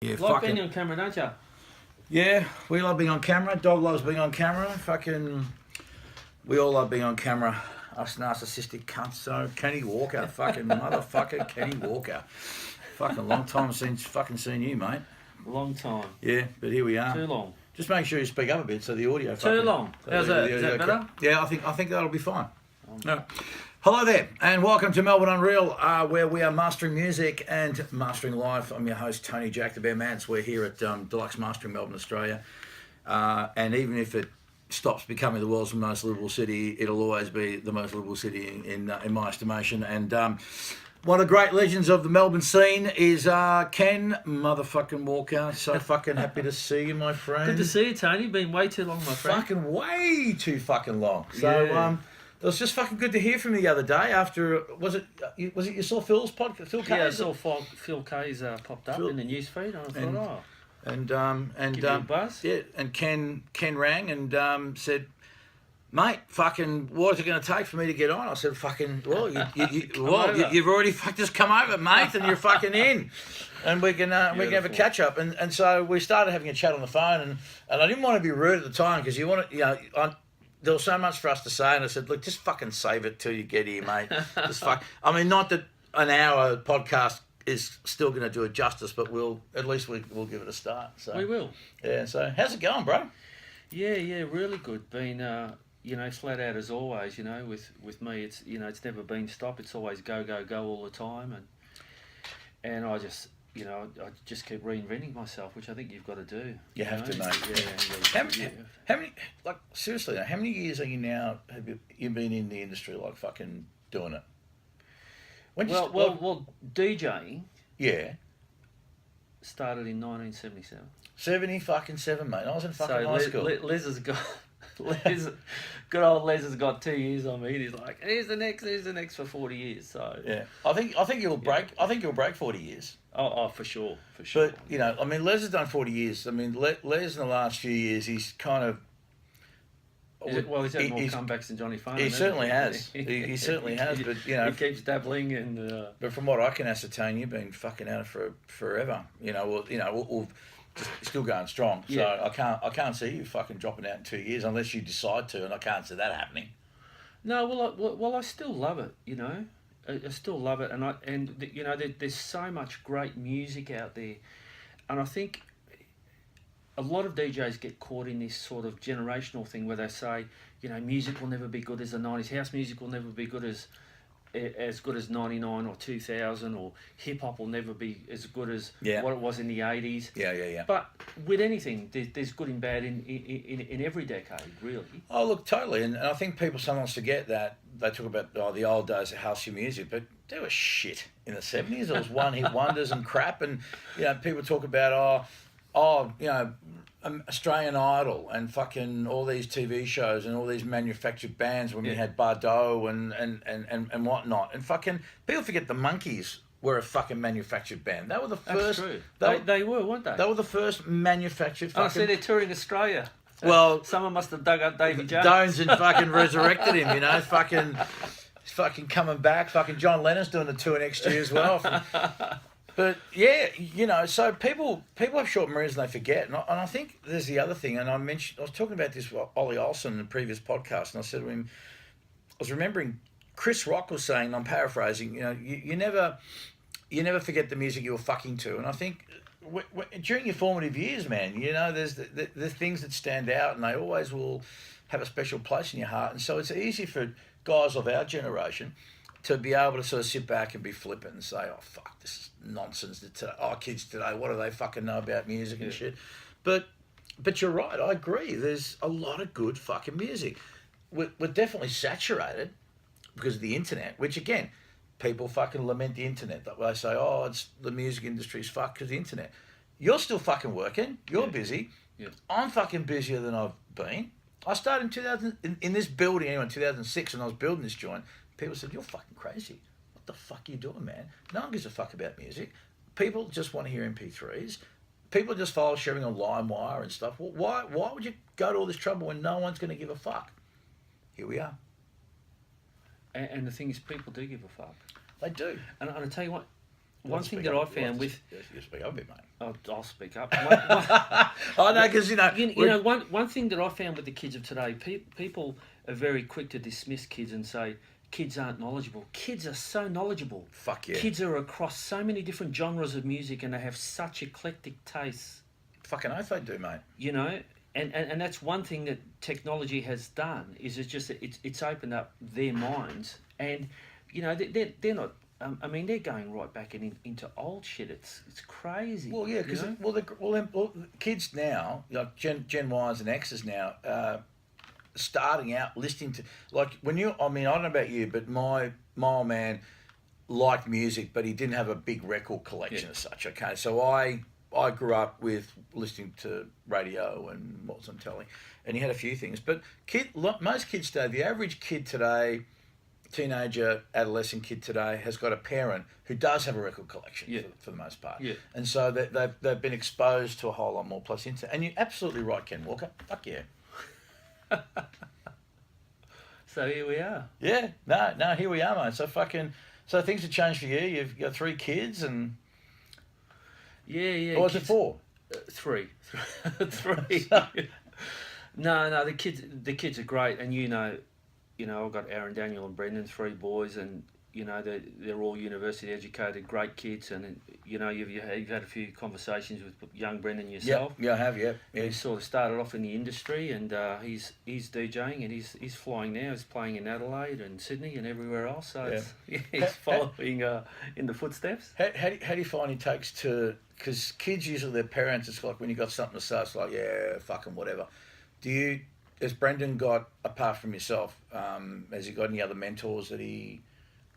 Yeah, like being on camera, don't you? Yeah, we love being on camera. Dog loves being on camera. We all love being on camera. Us narcissistic cunts. So Kenny Walker, fucking motherfucker, Kenny Walker. Fucking long time since fucking seen you, mate. Long time. Yeah, but here we are. Too long. Just make sure you speak up a bit so the audio. Too long. How's that? Is that better? Yeah, I think that'll be fine. No. Hello there, and welcome to Melbourne Unreal, where we are mastering music and mastering life. I'm your host, Tony JacktheBear Mantz. We're here at Deluxe Mastering Melbourne, Australia, and even if it stops becoming the world's most livable city, it'll always be the most livable city in my estimation. And one of the great legends of the Melbourne scene is Ken motherfucking Walker. So fucking happy to see you, my friend. Good to see you, Tony. Been way too long, my friend. Fucking way too fucking long. So Yeah. it was just fucking good to hear from you the other day. After was it you saw Phil's podcast? Phil K's? Yeah, I saw Phil K's popped up in the newsfeed, and I thought, and give you a buzz. Yeah, and Ken rang and said, mate, fucking, what is it going to take for me to get on? I said, fucking, well, you've already just come over, mate, and you're fucking in, and we can have a catch up, and so we started having a chat on the phone, and I didn't want to be rude at the time because there was so much for us to say, and I said, look, just fucking save it till you get here, mate. Just I mean, not that an hour podcast is still going to do it justice, but we'll give it a start. So We will. Yeah. So how's it going, bro? Yeah, really good. Been flat out as always. With me, it's it's never been stop. It's always go all the time, and I just I just keep reinventing myself, which I think you've got to do. You have to, mate. Yeah. How many? Like seriously, how many years are you now? Have you been in the industry, like fucking doing it? Well, DJing Yeah. started in 1977. 77, mate. I was in fucking high school. Les has got good old Les has got 2 years on me. He's like, here's the next for 40 years. So Yeah, I think you'll break. I think you'll break 40 years. Oh, for sure. But I mean, Les has done 40 years. I mean, Les in the last few years, he's kind of. He's had more comebacks than Johnny Farnham. He certainly has. He certainly has. But he keeps dabbling and. But from what I can ascertain, you've been fucking at it for forever. Or just still going strong. So Yeah. I can't see you fucking dropping out in 2 years unless you decide to, and I can't see that happening. No, well, I still love it. I still love it, and there's so much great music out there, and I think a lot of DJs get caught in this sort of generational thing where they say, music will never be good as the 90s, house music will never be good as 99 or 2000, or hip hop will never be as good as what it was in the 80s. Yeah. But with anything, there's good and bad in every decade, really. Oh, look, totally. And I think people sometimes forget that. They talk about the old days of house music, but there was shit in the 70s. There was one-hit wonders and crap. And, people talk about, Australian Idol and fucking all these TV shows and all these manufactured bands when we had Bardot and whatnot. And fucking, people forget the Monkees were a fucking manufactured band. They were the first. That's true. They were, weren't they? They were the first manufactured fucking... I see they're touring Australia. Well... Someone must have dug up Davy Jones. Jones and fucking resurrected him, fucking coming back. Fucking John Lennon's doing the tour next year as well. But yeah, so people have short memories and they forget. And I think there's the other thing, and I was talking about this with Ollie Olsen in the previous podcast, and I said to him, I was remembering Chris Rock was saying, and I'm paraphrasing, you never forget the music you were fucking to. And I think during your formative years, man, there's the things that stand out, and they always will have a special place in your heart. And so it's easy for guys of our generation to be able to sort of sit back and be flippant and say, oh, fuck, this is nonsense. Kids today, what do they fucking know about music and shit? But you're right, I agree. There's a lot of good fucking music. We're definitely saturated because of the internet, which, again, people fucking lament the internet. They say, oh, it's the music industry's fucked because of the internet. You're still fucking working. You're busy. Yeah. I'm fucking busier than I've been. I started in this building anyway, in 2006, when I was building this joint. People said, you're fucking crazy. What the fuck are you doing, man? No one gives a fuck about music. People just want to hear MP3s. People just file sharing on LimeWire and stuff. Well, why would you go to all this trouble when no one's going to give a fuck? Here we are. And the thing is, people do give a fuck. They do. And I'll tell you what, one thing that I found with... You speak up a bit, mate. I'll speak up. I know, because, you know... One thing that I found with the kids of today, people are very quick to dismiss kids and say, kids aren't knowledgeable. Kids are so knowledgeable. Fuck yeah. Kids are across so many different genres of music and they have such eclectic tastes. Fucking oath they do, mate. You know, and that's one thing that technology has done, is it's opened up their minds. And, you know, they're not... I mean, they're going right back into old shit. It's crazy. Well, yeah, because kids now, like Gen Ys and X's now, starting out listening to, like, when you, I mean, I don't know about you, but my old man liked music, but he didn't have a big record collection as such. Okay, so I grew up with listening to radio and what was on telly, and he had a few things. But most kids today, the average kid today, teenager, adolescent kid today, has got a parent who does have a record collection for the most part. Yeah. And so they've been exposed to a whole lot more plus into. And you're absolutely right, Ken Walker. Fuck yeah. So here we are. Yeah. No, here we are, mate. So things have changed for you. You've got 3 kids and... Yeah. Or was it 4? 3. 3. No, the kids are great, and you know, I've got Aaron, Daniel, and Brendan, 3 boys, and you know they're all university educated, great kids, and you know you've had a few conversations with young Brendan yourself. Yeah, I have. Yeah. He sort of started off in the industry, and he's DJing, and he's flying now. He's playing in Adelaide and Sydney and everywhere else. So he's following in the footsteps. How do you find he takes to? Because kids usually their parents, it's like when you got something to say, it's like fucking whatever. Has Brendan got, apart from yourself, has he got any other mentors that he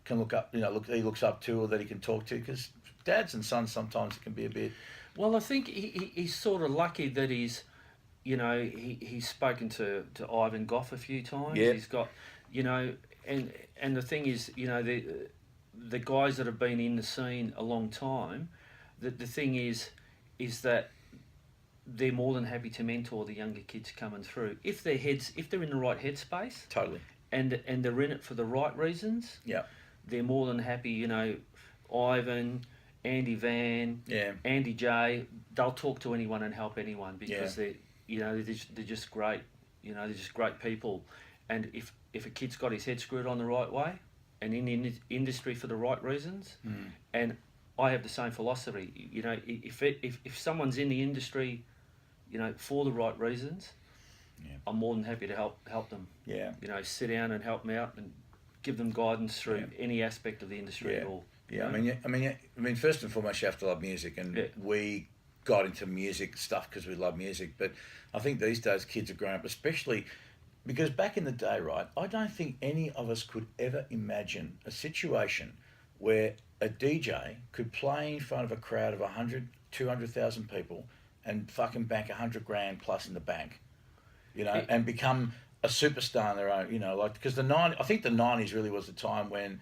can look up, he looks up to, or that he can talk to? Because dads and sons sometimes it can be a bit... Well, I think he's sort of lucky that he's spoken to Ivan Goff a few times. Yeah. He's got, and the thing is, the guys that have been in the scene a long time, the thing is that they're more than happy to mentor the younger kids coming through if they're in the right headspace. Totally. And they're in it for the right reasons. Yeah. They're more than happy. Ivan, Andy Van, Andy J. They'll talk to anyone and help anyone because they're just great. They're just great people. And if a kid's got his head screwed on the right way and in the industry for the right reasons, and I have the same philosophy. If someone's in the industry, for the right reasons, I'm more than happy to help them. Yeah. Sit down and help them out and give them guidance through any aspect of the industry at all. Yeah. I mean, first and foremost, you have to love music, and we got into music stuff because we love music. But I think these days kids are growing up, especially because back in the day, right? I don't think any of us could ever imagine a situation where a DJ could play in front of a crowd of 100, 200,000 people and fucking bank $100,000 plus in the bank, and become a superstar in their own, because I think the 90s really was the time when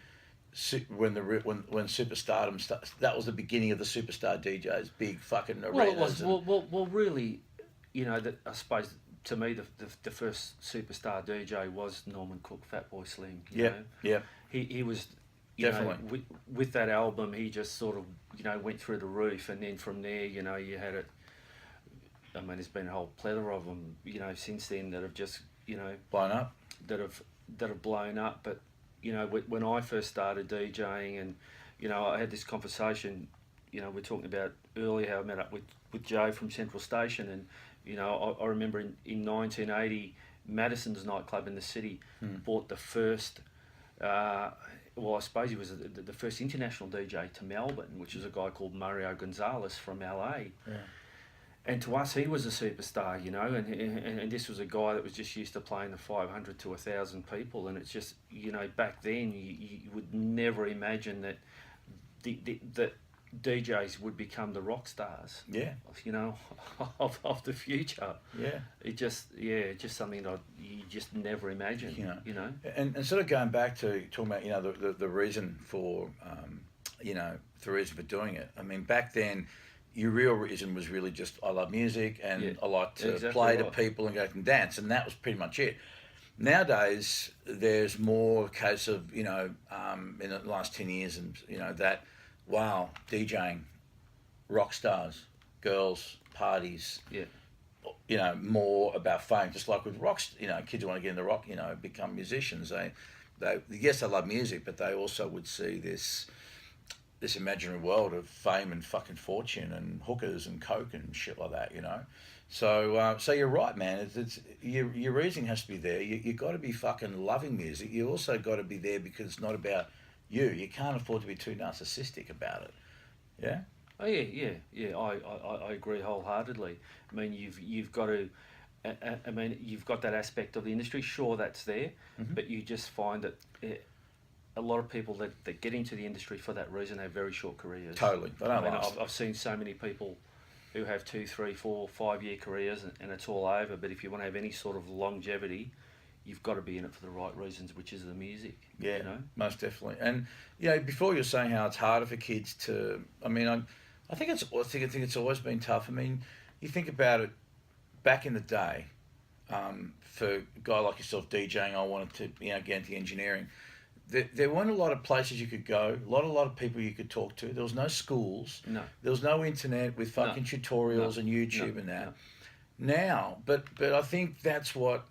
superstardom that was the beginning of the superstar DJs, big fucking arenas. Well, really, that I suppose to me the first superstar DJ was Norman Cook, Fatboy Slim. He was. Definitely. With that album, he just sort of, went through the roof, and then from there, you had it. I mean, there's been a whole plethora of them, since then that have just, blown up. That have blown up. But, when I first started DJing, and, I had this conversation, we're talking about earlier how I met up with Joe from Central Station, and, I remember in 1980, Madison's nightclub in the city bought the first. I suppose he was the first international DJ to Melbourne, which is a guy called Mario Gonzalez from LA. Yeah. And to us, he was a superstar, and this was a guy that was just used to playing the 500 to 1,000 people. And it's just, back then, you would never imagine that that DJs would become the rock stars. Yeah. Of the future. Yeah. It's just something that you just never imagined. And sort of going back to talking about the reason for the reason for doing it. I mean, back then, your real reason was really just I love music and I like to play to people and go and dance, and that was pretty much it. Nowadays, there's more a case of in the last 10 years and that wow, DJing, rock stars, girls, parties. Yeah. You know, more about fame, just like with rocks. You know, kids who want to get in the rock, you know, become musicians. They yes, they love music, but they also would see this imaginary world of fame and fucking fortune and hookers and coke and shit like that. You know, so you're right, man. It's your reasoning has to be there. You got to be fucking loving music. You also got to be there because it's not about you. You can't afford to be too narcissistic about it. Yeah. Oh yeah. I agree wholeheartedly. I mean, you've got to. I mean, you've got that aspect of the industry. Sure, that's there, but you just find that a lot of people that get into the industry for that reason have very short careers. Totally, they don't last. I've seen so many people who have 2, 3, 4, 5-year careers and it's all over. But if you want to have any sort of longevity, you've got to be in it for the right reasons, which is the music. Yeah, you know? Most definitely. And you know, before you're saying how it's harder for kids to, I mean, I think it's always been tough. I mean, you think about it. Back in the day, for a guy like yourself DJing, I wanted to get into engineering. There weren't a lot of places you could go. A lot of people you could talk to. There was no schools. No. There was no internet with fucking tutorials and YouTube and that. Now, but I think that's what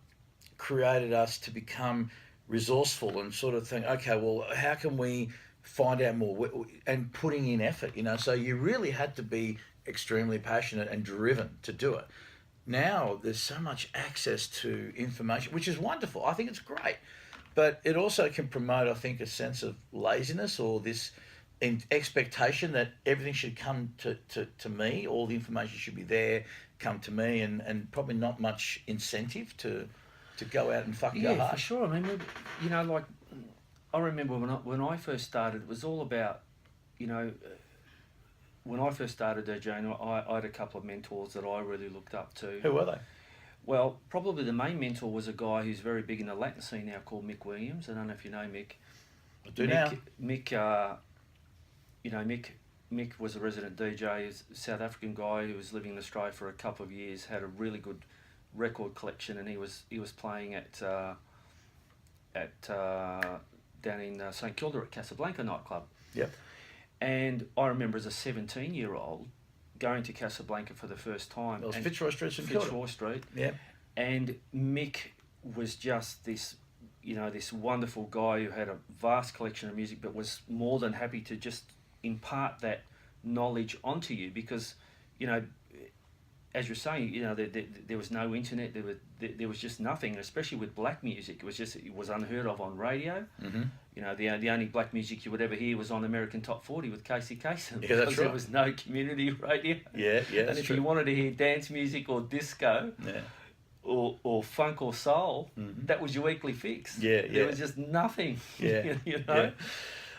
created us to become resourceful and sort of think, okay, well, how can we find out more and putting in effort, you know? So you really had to be extremely passionate and driven to do it. Now there's so much access to information, which is wonderful. I think it's great, but it also can promote, I think, a sense of laziness or this expectation that everything should come to me. All the information should be there, come to me, and probably not much incentive to go out and fucking go hard. Yeah, for sure. I mean, you know, like I remember when I first started, it was all about, you know. When I first started DJing, I had a couple of mentors that I really looked up to. Who were they? Well, probably the main mentor was a guy who's very big in the Latin scene now called Mick Williams. I don't know if you know Mick. I do now. Mick, you know, Mick was a resident DJ. He's a South African guy who was living in Australia for a couple of years, had a really good record collection, and he was playing at down in St Kilda at Casablanca nightclub. Yep. And I remember as a 17-year-old going to Casablanca for the first time. It was Fitzroy Street, St Kilda. Fitzroy Street. Yeah. And Mick was just this, you know, this wonderful guy who had a vast collection of music, but was more than happy to just impart that knowledge onto you because, you know, as you're saying, you know, there was no internet, there was just nothing, especially with black music. It was unheard of on radio. Mm-hmm. You know, the only black music you would ever hear was on American Top 40 with Casey Kasem. Yeah, that's right. There was no community radio. Yeah, and if you wanted to hear dance music or disco, or funk or soul, that was your weekly fix. Yeah, There was just nothing. Yeah, you know. Yeah.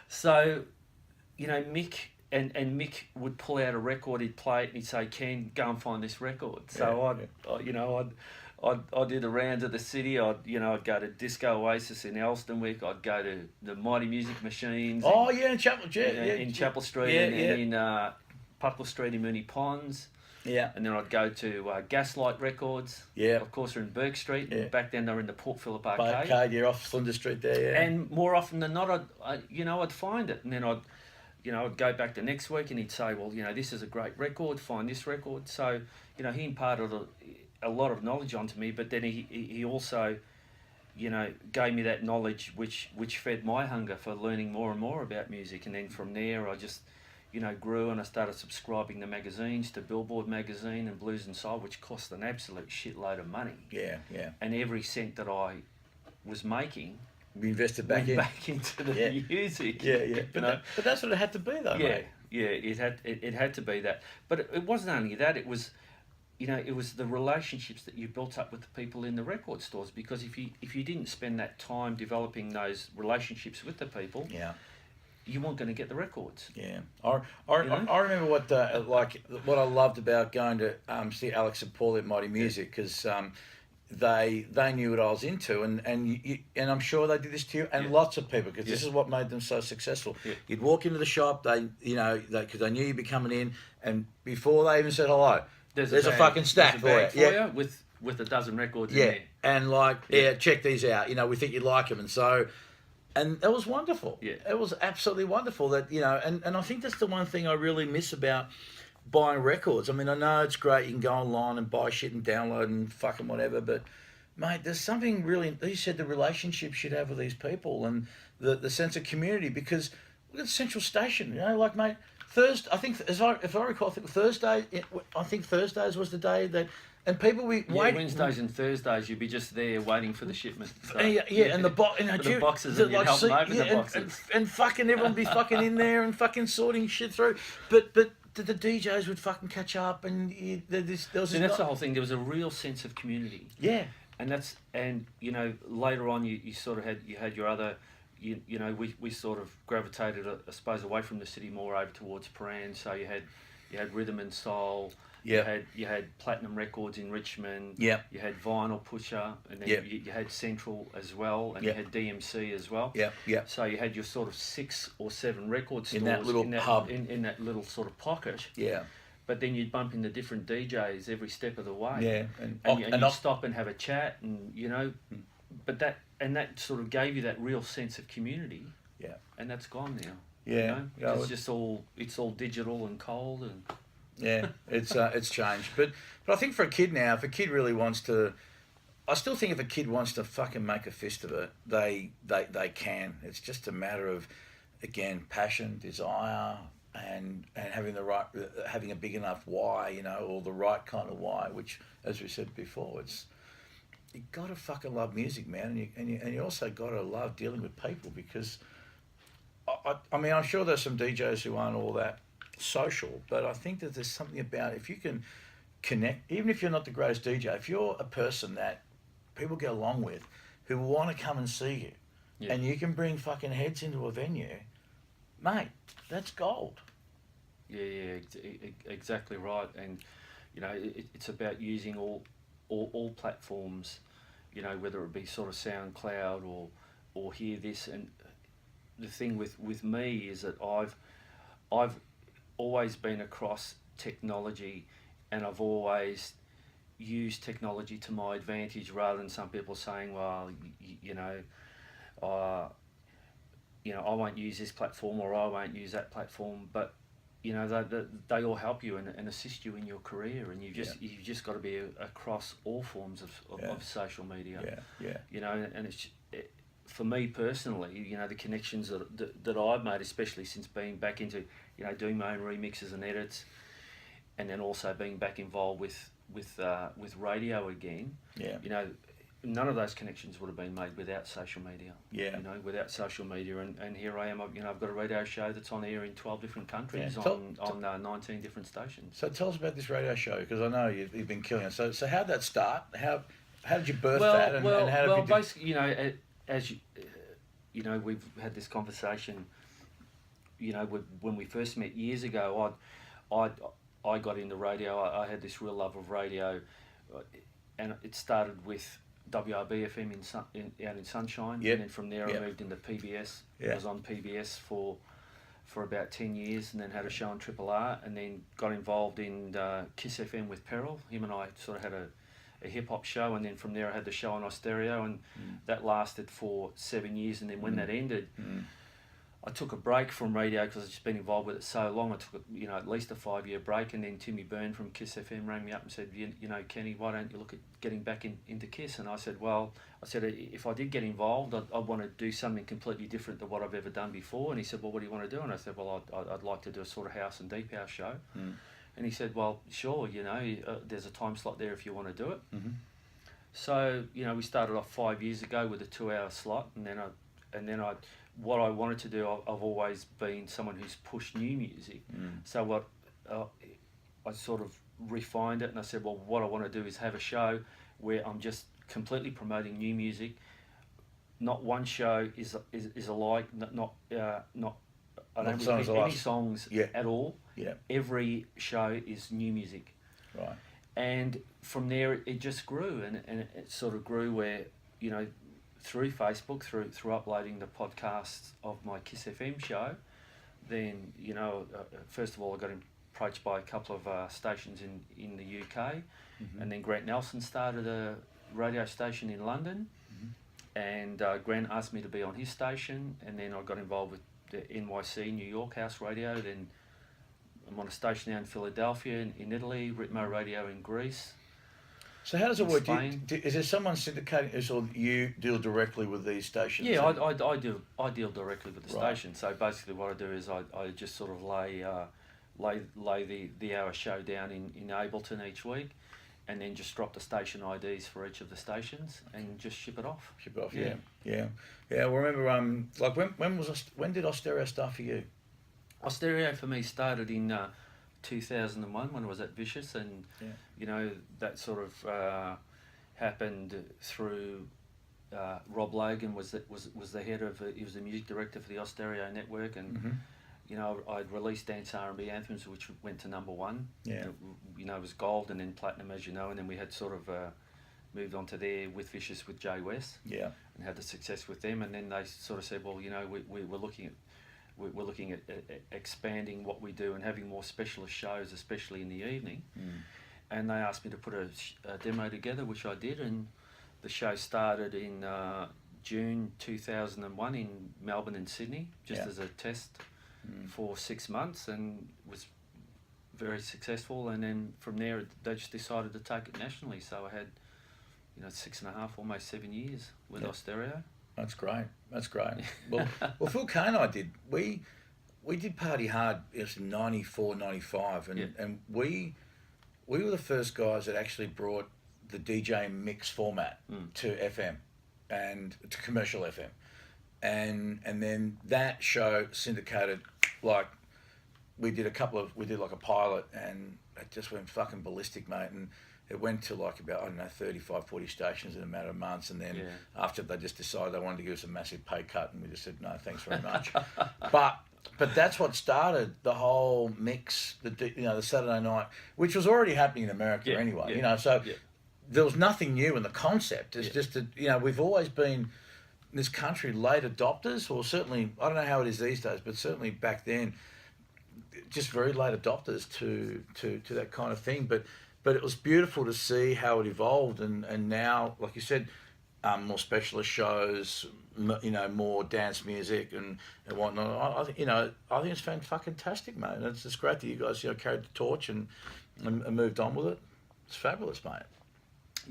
So, you know, Mick. And Mick would pull out a record, he'd play it, and he'd say, "Ken, go and find this record." So I'd do the rounds of the city. I'd go to Disco Oasis in Elstonwick. I'd go to the Mighty Music Machines. Oh yeah, in Chapel, in Chapel Street, and in Puckle Street in Moonee Ponds. Yeah. And then I'd go to Gaslight Records. Yeah. Of course, they're in Burke Street. Yeah. Back then, they were in the Port Phillip Arcade. Arcade, yeah, off Flinders Street there. Yeah. And more often than not, I'd find it, and then I'd go back the next week and he'd say, well, you know, this is a great record, find this record. So, you know, he imparted a lot of knowledge onto me, but then he also, you know, gave me that knowledge which fed my hunger for learning more and more about music. And then from there, I just, you know, grew and I started subscribing to magazines, to Billboard magazine and Blues and Soul, which cost an absolute shitload of money. Yeah, yeah. And every cent that I was making... We invested back into the music. Yeah. But that's what it had to be, though, mate. Yeah, it had to be that. But it wasn't only that. It was, you know, it was the relationships that you built up with the people in the record stores. Because if you didn't spend that time developing those relationships with the people, you weren't going to get the records. Yeah, I remember what what I loved about going to see Alex and Paul at Mighty Music because. They knew what I was into, and I'm sure they did this to you and lots of people because this is what made them so successful. Yeah. You'd walk into the shop, because they knew you'd be coming in, and before they even said hello, there's a fucking stack for you with a dozen records in there. And check these out. You know, we think you'd like them, and so And that was wonderful. Yeah. It was absolutely wonderful that, you know, and I think that's the one thing I really miss about buying records. I mean, I know it's great, you can go online and buy shit and download and fucking whatever, but mate, there's something really, you said the relationship you should have with these people and the sense of community, because look at Central Station, you know, like, mate, Thursday, I think, if I recall, I think Thursdays was the day that, and people be waiting. Wednesdays and Thursdays, you'd be just there waiting for the shipment. So, and and the the boxes, and you'd help them open the boxes. And fucking everyone be fucking in there and fucking sorting shit through. But the DJs would fucking catch up, and there was this. That's the whole thing. There was a real sense of community. Yeah. And you know, later on, you sort of had your other. You know, we sort of gravitated, I suppose, away from the city more over towards Paran. So you had rhythm and soul. Yeah. You had Platinum Records in Richmond. Yeah. You had Vinyl Pusher, and then you had Central as well, and you had DMC as well. Yeah. Yeah. So you had your sort of 6 or 7 record stores in that little hub, in that little sort of pocket. Yeah. But then you'd bump into different DJs every step of the way. Yeah. And you'd stop and have a chat, and you know, but that sort of gave you that real sense of community. Yeah. And that's gone now. Yeah. You know? It's all digital and cold and. Yeah, it's changed, but I think for a kid now, if a kid really wants to, I still think if a kid wants to fucking make a fist of it, they can. It's just a matter of, again, passion, desire, and having having a big enough why, you know, or the right kind of why. Which, as we said before, you gotta fucking love music, man, and you also gotta love dealing with people, because, I mean, I'm sure there's some DJs who aren't all that social, but I think that there's something about, if you can connect, even if you're not the greatest DJ, if you're a person that people get along with, who want to come and see you, and you can bring fucking heads into a venue, mate, that's gold. Yeah, exactly right. And you know, it's about using all platforms, you know, whether it be sort of SoundCloud or Hear This. And the thing with me is that I've always been across technology, and I've always used technology to my advantage, rather than some people saying, well, you know, I won't use this platform, or I won't use that platform. But you know, they all help you and assist you in your career, and you've just got to be across all forms of social media. Yeah. You know, and for me personally, you know, the connections that I've made, especially since being back into, you know, doing my own remixes and edits, and then also being back involved with radio again. Yeah. You know, none of those connections would have been made without social media. Yeah. You know, without social media, and here I am. I've got a radio show that's on air in 12 different countries, on 19 different stations. So tell us about this radio show, because I know you've been killing it. So how did that start? How did you birth that? And how did you basically, you know, as you know, we've had this conversation. You know, when we first met years ago, I got into radio. I had this real love of radio, and it started with WRB FM out in Sunshine, and then from there I moved into PBS. I was on PBS for about 10 years, and then had a show on Triple R, and then got involved in Kiss FM with Peril. Him and I sort of had a hip hop show, and then from there I had the show on Austereo, and that lasted for 7 years. And then when that ended, I took a break from radio because I'd just been involved with it so long. I took at least a 5-year break, and then Timmy Byrne from Kiss FM rang me up and said, you know, Kenny, why don't you look at getting back into Kiss? And I said, if I did get involved, I'd want to do something completely different than what I've ever done before. And he said, well, what do you want to do? And I said, well, I'd like to do a sort of house and deep house show. And he said, well, sure, you know, there's a time slot there if you want to do it. So, you know, we started off 5 years ago with a 2-hour slot, and then what I wanted to do, I've always been someone who's pushed new music. So what I sort of refined it, and I said, well, what I want to do is have a show where I'm just completely promoting new music. Not one show is alike. I don't repeat any songs at all. Yeah. Every show is new music. Right. And from there it just grew, and it sort of grew where, you know, through Facebook, through uploading the podcasts of my Kiss FM show, then, you know, first of all I got approached by a couple of stations in the UK, and then Grant Nelson started a radio station in London, and Grant asked me to be on his station, and then I got involved with the NYC, New York House Radio. Then I'm on a station now in Philadelphia, in Italy, Ritmo Radio in Greece. So how does it work? Spain. Is there someone syndicating this, or you deal directly with these stations? Yeah, I deal directly with the station. So basically, what I do is I just sort of lay the hour show down in Ableton each week, and then just drop the station IDs for each of the stations and just ship it off. Yeah. Well, remember, like when did Austereo start for you? Austereo for me started in 2001 when I was at Vicious, and you know, that sort of happened through Rob Logan was the head of he was the music director for the Austereo network, and you know, I'd released Dance R&B Anthems, which went to #1. Yeah. You know, it was gold and then platinum, as you know, and then we had sort of moved on to there with Vicious with Jay West. Yeah. And had the success with them, and then they sort of said, well, you know, we're looking at expanding what we do and having more specialist shows, especially in the evening. And they asked me to put a demo together, which I did, and the show started in June 2001 in Melbourne and Sydney, just as a test for 6 months, and was very successful. And then from there, they just decided to take it nationally. So I had, you know, 6.5, almost 7 years with Austereo. That's great. Well, Phil Kane and I did. We did Party Hard. It was in 94, 95, and we were the first guys that actually brought the DJ mix format to FM and to commercial FM, and then that show syndicated. Like we did like a pilot, and it just went fucking ballistic, mate, and it went to like about, I don't know, 35, 40 stations in a matter of months, and then after they just decided they wanted to give us a massive pay cut, and we just said, no, thanks very much. But that's what started the whole mix, the Saturday night, which was already happening in America anyway, you know, so there was nothing new in the concept. It's just that, you know, we've always been, in this country, late adopters, or certainly, I don't know how it is these days, but certainly back then, just very late adopters to that kind of thing. But it was beautiful to see how it evolved, and now, like you said, more specialist shows, you know, more dance music and whatnot. I think it's fantastic, mate. And it's just great that you guys, you know, carried the torch and moved on with it. It's fabulous, mate.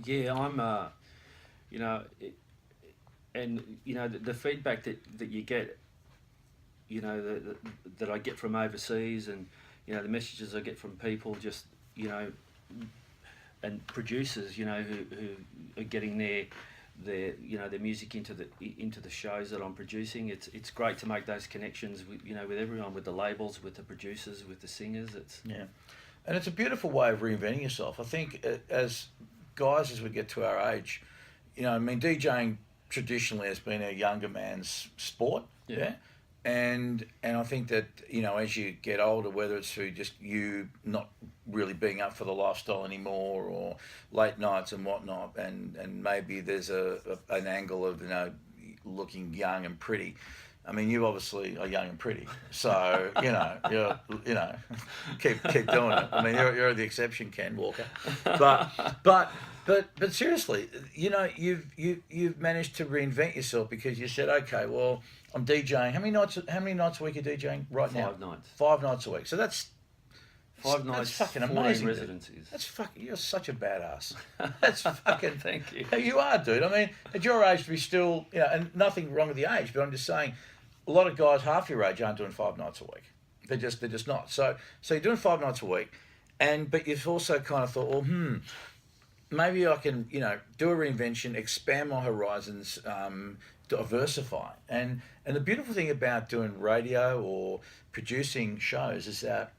Yeah, I'm, you know, and you know the feedback that you get, you know, that I get from overseas, and you know the messages I get from people, just, you know, and producers, you know, who are getting their you know, their music into the shows that I'm producing. It's great to make those connections with, you know, with everyone, with the labels, with the producers, with the singers. And it's a beautiful way of reinventing yourself. I think as guys, as we get to our age, you know, I mean, DJing traditionally has been a younger man's sport. And I think that, you know, as you get older, whether it's through just you not really being up for the lifestyle anymore, or late nights and whatnot, and maybe there's an angle of, you know, looking young and pretty. I mean, you obviously are young and pretty, so you know, keep doing it. I mean, you're the exception, Ken Walker. But seriously, you know, you've managed to reinvent yourself, because you said, okay, well, I'm DJing. How many nights a week are you DJing right now? 5 nights. 5 nights a week. So that's 5 nights. That's fucking amazing. Residencies. That's fucking. You're such a badass. That's fucking. Thank you. You are, dude. I mean, at your age, to be still, you know, and nothing wrong with the age, but I'm just saying, a lot of guys half your age aren't doing 5 nights a week. They're just not. So you're doing 5 nights a week, but you've also kind of thought, well, maybe I can, you know, do a reinvention, expand my horizons, diversify. And the beautiful thing about doing radio or producing shows is that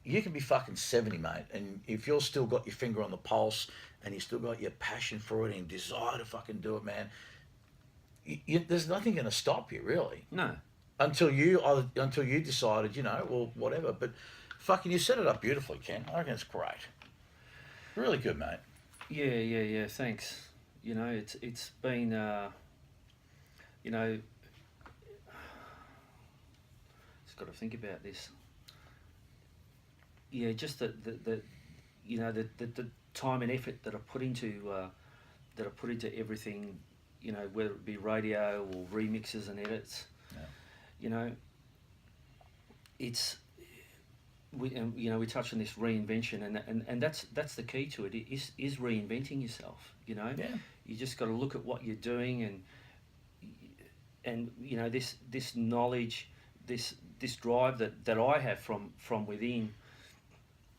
you can be fucking 70, mate, and if you've still got your finger on the pulse and you still got your passion for it and desire to fucking do it, man, there's nothing going to stop you, really. No. Until you decided, you know, well, whatever. But fucking, you set it up beautifully, Ken. I reckon it's great. Really good, mate. Yeah. Thanks. You know, it's been, you know, just got to think about this. Yeah, just the you know, the time and effort that I put into everything you know, whether it be radio or remixes and edits, you know, it's, we touch on this reinvention, and that's the key to it. Is reinventing yourself. You know, you just got to look at what you're doing, and you know, this knowledge, this drive that I have from within.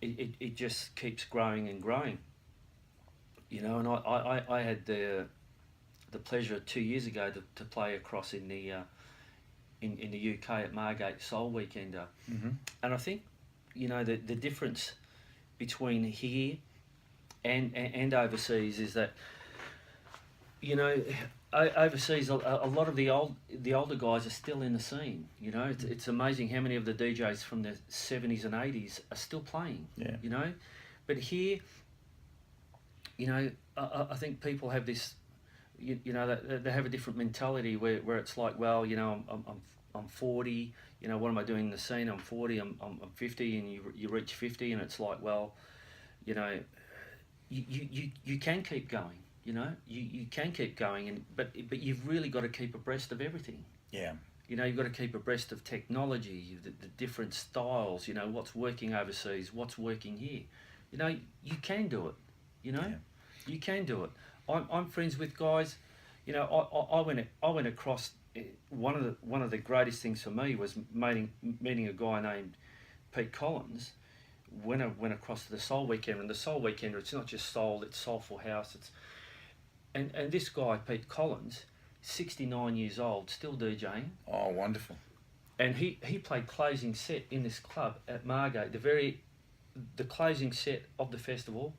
It just keeps growing and growing. You know, and I had the pleasure 2 years ago to play across in the UK at Margate Soul Weekender, and I think, you know, the difference between here and overseas is that, you know, overseas a lot of the older guys are still in the scene. You know, it's amazing how many of the DJs from the 70s and 80s are still playing. Yeah. You know, but here, you know, I think people have this, you know, they have a different mentality where it's like, well, you know, I'm 40, you know, what am I doing in the scene? I'm 40, I'm 50, and you reach 50, and it's like, well, you know, you can keep going, you know, you can keep going, but you've really got to keep abreast of everything. Yeah. You know, you've got to keep abreast of technology, the different styles, you know, what's working overseas, what's working here. You know, you can do it, you know, you can do it. I'm friends with guys, you know, I went across. One of the greatest things for me was meeting a guy named Pete Collins when I went across to the Soul Weekend. And the Soul Weekender, it's not just soul, it's soulful house. And this guy, Pete Collins, 69 years old, still DJing. Oh, wonderful. And he played closing set in this club at Margate, the closing set of the festival.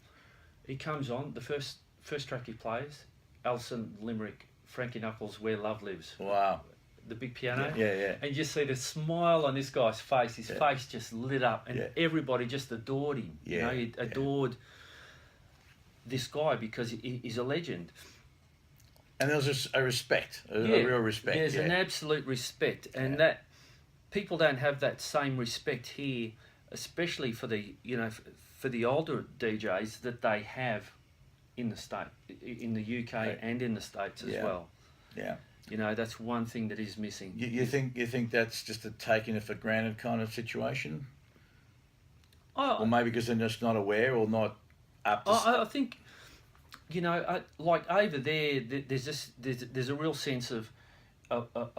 He comes on, the first track he plays, Alison Limerick, Frankie Knuckles, Where Love Lives. Wow. The big piano. Yeah. And you just see the smile on this guy's face. His face just lit up, and everybody just adored him. Yeah. You know, he adored this guy because he's a legend. And there was just a respect, a real respect. There's an absolute respect, and that people don't have that same respect here, especially for the, you know, for the older DJs that they have in the UK and in the States as well. Yeah. You know, that's one thing that is missing. You think that's just a taking it for granted kind of situation? Or maybe because they're just not aware or not up to... I think, you know, like over there, there's a real sense of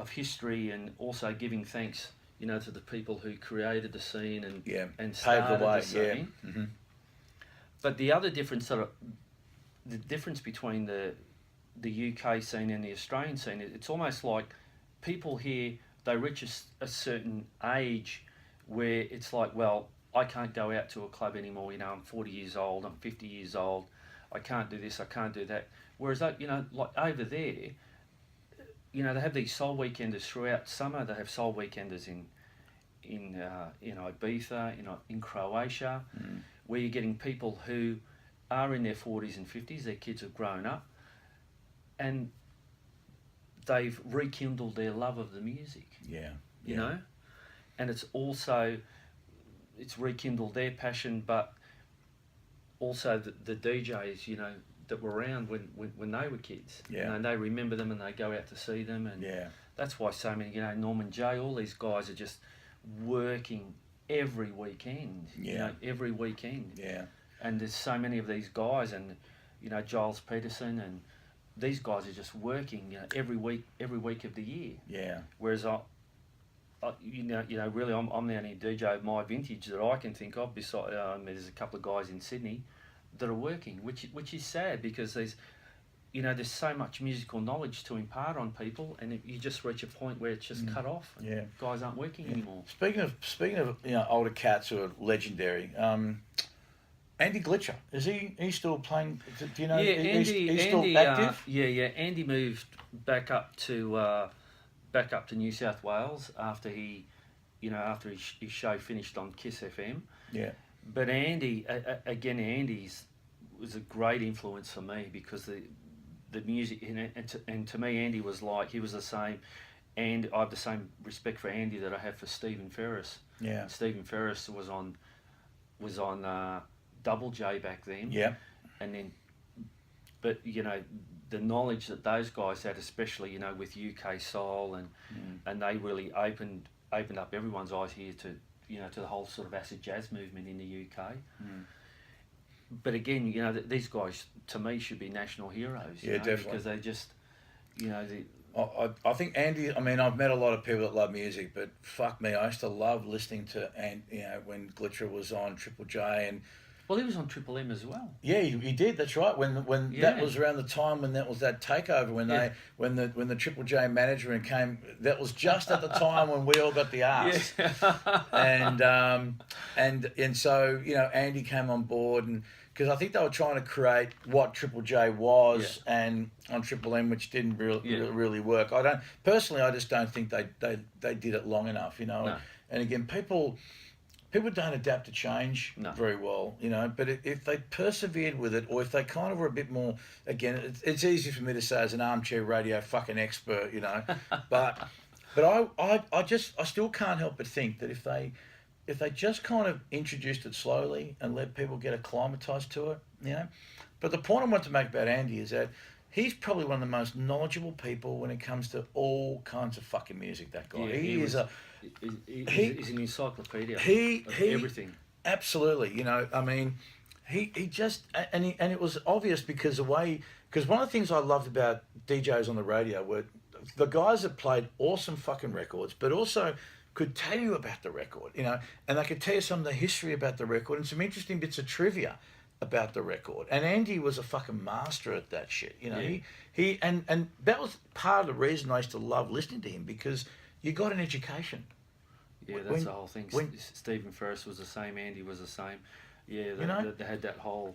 history, and also giving thanks, you know, to the people who created the scene and started the scene. Yeah. Mm-hmm. But the other difference the difference between the UK scene and the Australian scene, it's almost like people here, they reach a certain age where it's like, well, I can't go out to a club anymore, you know, I'm 40 years old, I'm 50 years old, I can't do this, I can't do that. Whereas, you know, like over there, you know, they have these soul weekenders throughout summer. They have soul weekenders in Ibiza, in Croatia, where you're getting people who are in their 40s and 50s, their kids have grown up, and they've rekindled their love of the music. You know, and it's rekindled their passion, but also the DJs, you know, that were around when they were kids. You know, and they remember them and they go out to see them, and that's why so many, you know, Norman J, all these guys are just working every weekend. You know, every weekend. And there's so many of these guys, and you know, Giles Peterson, and these guys are just working, you know, every week of the year. Whereas you know, really, I'm the only DJ of my vintage that I can think of. Besides, there's a couple of guys in Sydney that are working, which is sad, because there's so much musical knowledge to impart on people, and you just reach a point where it's just cut off. And guys aren't working anymore. Speaking of you know, older cats who are legendary. Andy Glitcher, is he still playing? Do you know? He's still active. Andy moved back up to New South Wales after his show finished on Kiss FM. But Andy, Andy's was a great influence for me, because the music, and to me, Andy was like, he was the same, and I have the same respect for Andy that I have for Stephen Ferris. Stephen Ferris was on Double J back then. And then, but you know, the knowledge that those guys had, especially, you know, with UK soul, and they really opened up everyone's eyes here to, you know, to the whole sort of acid jazz movement in the UK. But again, you know, these guys to me should be national heroes. Yeah, know, definitely. Because they just, you know, I think Andy. I mean, I've met a lot of people that love music, but fuck me, I used to love listening to, and you know, when Glitcher was on Triple J, and well, he was on Triple M as well. yeah, he did. That's right. When that was around the time when that was that takeover, when the Triple J management came, that was just at the time when we all got the arse. Yeah. And so, you know, Andy came on board, and because I think they were trying to create what Triple J was, and on Triple M, which didn't really work. I just don't think they did it long enough, you know. No. And again, people don't adapt to change very well, you know, but if they persevered with it, or if they kind of were a bit more, again, it's easy for me to say as an armchair radio fucking expert, you know, but I still can't help but think that if they just kind of introduced it slowly and let people get acclimatized to it, you know. But the point I want to make about Andy is that he's probably one of the most knowledgeable people when it comes to all kinds of fucking music, that guy. He's an encyclopedia of everything. Absolutely, you know, I mean, he just, and it was obvious because one of the things I loved about DJs on the radio were the guys that played awesome fucking records, but also could tell you about the record, you know, and they could tell you some of the history about the record and some interesting bits of trivia about the record. And Andy was a fucking master at that shit, you know. Yeah. He and that was part of the reason I used to love listening to him, because you got an education. Yeah, that's the whole thing. Stephen Ferris was the same, Andy was the same. Yeah, they had that whole,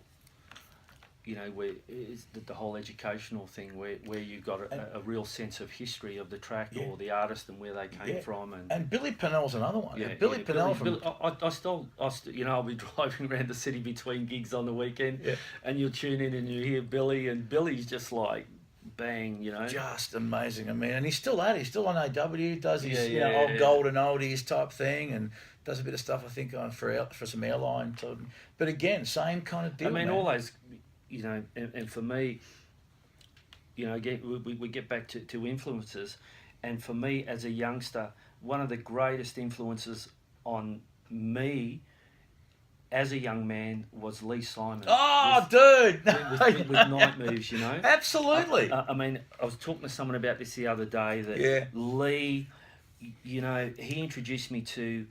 you know, where it's the whole educational thing where you got a real sense of history of the track or the artist and where they came from. And Billy Pennell's another one. Yeah, Billy Pennell from... I still, you know, I'll be driving around the city between gigs on the weekend, and you'll tune in and you hear Billy, and Billy's just like, bang, you know. Just amazing. I mean, and he's still at it. He's still on AW, does his old golden oldies type thing, and does a bit of stuff, I think, on for some airline. But again, same kind of deal. I mean, man. all those, you know, and for me, you know, we get back to influences, and for me as a youngster, one of the greatest influences on me as a young man was Lee Simon. Oh, dude! With Night Moves, you know? Absolutely. I mean, I was talking to someone about this the other day, that Lee, you know, he introduced me to,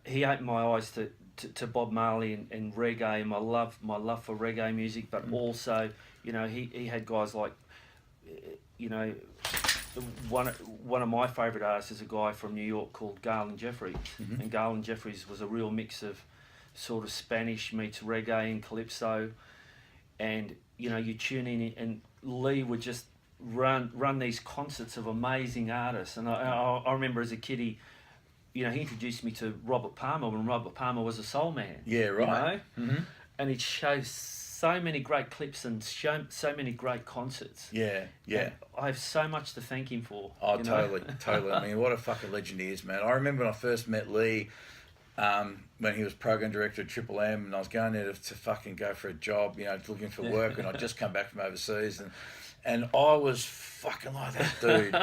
he opened my eyes to Bob Marley and reggae, and my love for reggae music, but also, you know, he had guys like, you know, one of my favourite artists is a guy from New York called Garland Jeffries, and Garland Jeffries was a real mix of sort of Spanish meets reggae and calypso, and you know, you tune in and Lee would just run these concerts of amazing artists, and I remember as a kid he introduced me to Robert Palmer when Robert Palmer was a soul man. Yeah, right. You know? And it shows so many great clips and so many great concerts. Yeah. And I have so much to thank him for. Oh, totally. I mean, what a fucking legend he is, man. I remember when I first met Lee, when he was program director at Triple M, and I was going there to fucking go for a job, you know, looking for work, and I'd just come back from overseas, and I was fucking like that dude,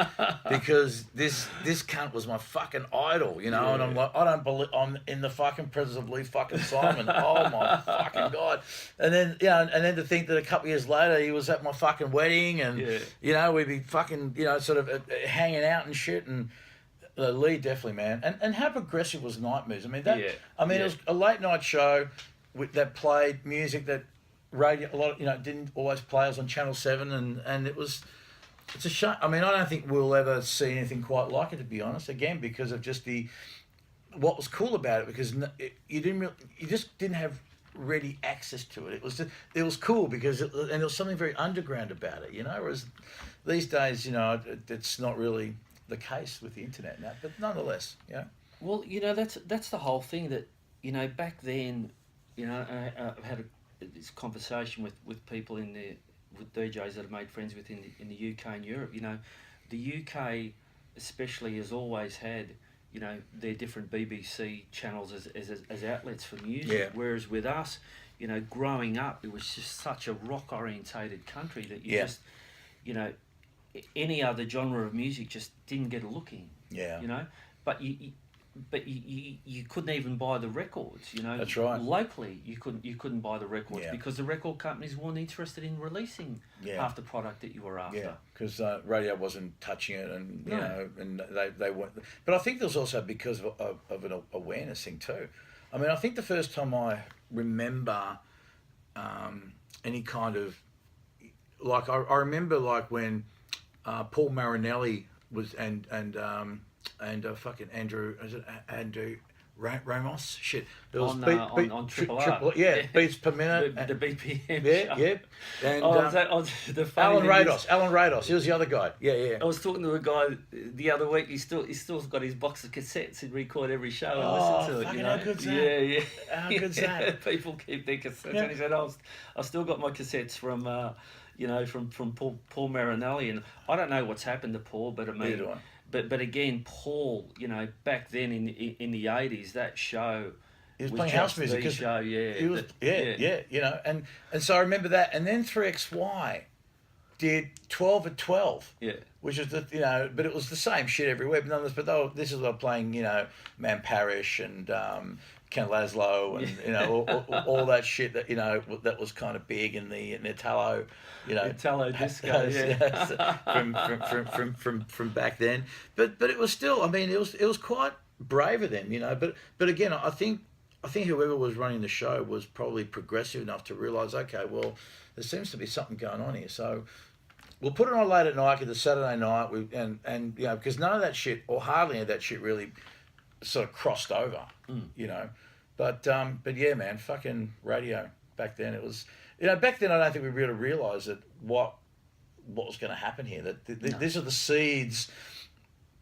because this cunt was my fucking idol, you know, and I'm like, I don't believe I'm in the fucking presence of Lee fucking Simon. Oh my fucking God. And then, and then to think that a couple of years later he was at my fucking wedding, and you know, we'd be fucking, you know, sort of hanging out and shit, and Lee, definitely, man. And how progressive was Night Moves? I mean, it was a late night show that played music that radio, a lot of, you know, didn't always play. I was on Channel 7, and it's a shame. I mean, I don't think we'll ever see anything quite like it, to be honest, again, because of just what was cool about it, because you just didn't have ready access to it. It was cool because and there was something very underground about it, you know, whereas these days, you know, it's not really the case with the internet now, but nonetheless, yeah. Well, you know, that's the whole thing, that, you know, back then, you know, I've had this conversation with people with DJs that I've made friends with in the UK and Europe. You know, the UK especially has always had, you know, their different BBC channels as outlets for music, whereas with us, you know, growing up, it was just such a rock orientated country that you Yeah. just, you know, any other genre of music just didn't get a look in. Yeah. You know, but you couldn't even buy the records. You know, That's right. Locally, you couldn't buy the records Yeah. because the record companies weren't interested in releasing half the product that you were after. Yeah, because radio wasn't touching it, and you No. know, and they weren't. But I think there's also because of an awareness thing too. I mean, I think the first time I remember any kind of like I remember like when Paul Marinelli was and fucking Andrew, is it Andrew Ramos? Shit, it was on Triple R. Yeah, beats per minute. The BPM. Yeah, yeah. And the funny Alan thing Rados. Alan Rados. He was the other guy. Yeah, yeah. I was talking to a guy the other week. He's still got his box of cassettes. He'd record every show and listen to it. You know, how good's that? Yeah. How good's that? People keep their cassettes, Yeah. and he said, "I still got my cassettes from, you know, from Paul Marinelli." And I don't know what's happened to Paul, but I mean, Neither do I. but again, Paul, you know, back then in the 80s, that show. He was playing house music. The show, yeah. He was, yeah, you know, and so I remember that, and then 3XY did 12 at 12. Yeah. Which is the, you know, but it was the same shit everywhere. But nonetheless, this is what playing, you know, Man Parrish and Ken Laslow and you know all that shit that, you know, that was kind of big in the Italo, you know, Italo disco, from back then. But it was still, I mean, it was quite braver then, you know. But again, I think whoever was running the show was probably progressive enough to realise, okay, well, there seems to be something going on here. So we'll put it on late at night, the Saturday night, and you know, because none of that shit, or hardly any of that shit, really sort of crossed over, you know. But yeah, man, fucking radio back then, it was, you know, back then I don't think we really realised that what was going to happen here. That these are the seeds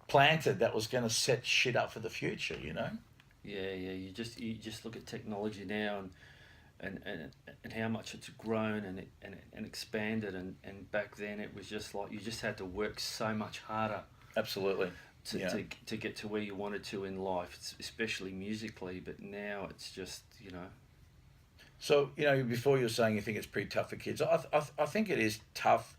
planted that was going to set shit up for the future, you know. Yeah. You just look at technology now and how much it's grown and expanded, and back then it was just like you just had to work so much harder. Absolutely. To get to where you wanted to in life, especially musically. But now it's just, you know. So, you know, before you were saying you think it's pretty tough for kids. I think it is tough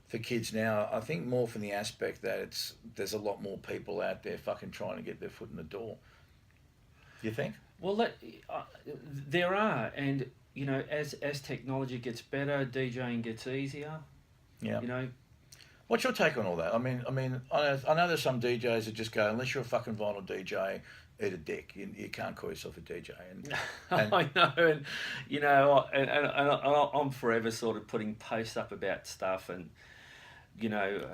for kids now. I think more from the aspect that there's a lot more people out there fucking trying to get their foot in the door. Do you think? Well, there are, and you know, as technology gets better, DJing gets easier. Yeah. You know. What's your take on all that? I mean, I know there's some DJs that just go, unless you're a fucking vinyl DJ, eat a dick. You can't call yourself a DJ. And I know, and you know, and I'm forever sort of putting posts up about stuff, and you know,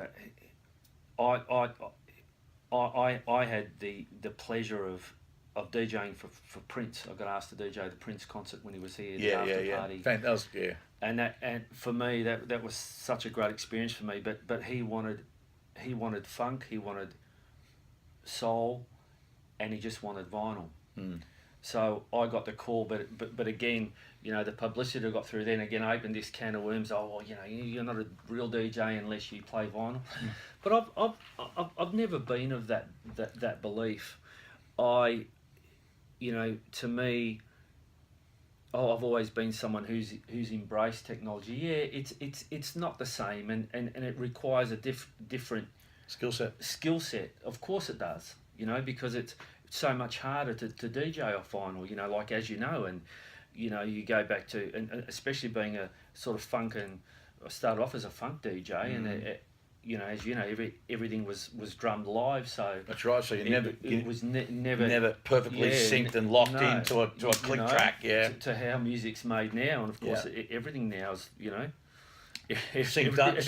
I had the pleasure of DJing for Prince. I got asked to DJ the Prince concert when he was here. The after party. That was, yeah. And for me that was such a great experience for me. But he wanted funk, he wanted soul, and he just wanted vinyl. So I got the call, but again, you know, the publicity I got through then again opened this can of worms. Oh, well, you know, you're not a real DJ unless you play vinyl. But I've never been of that belief. You know, to me, I've always been someone who's embraced technology. Yeah, it's not the same, and it requires a different skill set. Of course it does. You know, because it's so much harder to DJ off vinyl. You know, like as you know, and you know, you go back to, and especially being a sort of funk, and I started off as a funk DJ, and you know, as you know, everything was drummed live, so that's right. So it was never perfectly synced and locked into a click track, to how music's made now, and of course everything now is, you know, everything's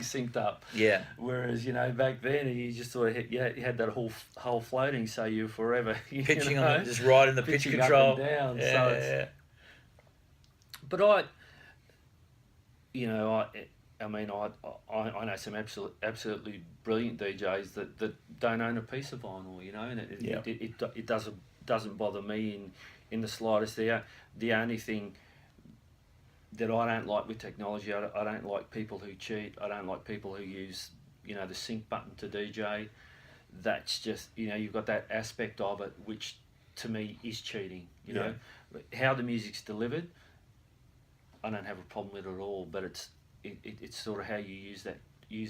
synced up. Yeah. Whereas, you know, back then you just sort of you had that whole floating, so you're forever pitching on it, just right in the pitch control up and down. Yeah. But I mean, I know some absolutely brilliant DJs that don't own a piece of vinyl, you know, and it doesn't bother me in the slightest. The only thing that I don't like with technology, I don't like people who cheat. I don't like people who use, you know, the sync button to DJ. That's just, you know, you've got that aspect of it which to me is cheating. You know, how the music's delivered, I don't have a problem with it at all. But it's sort of how you use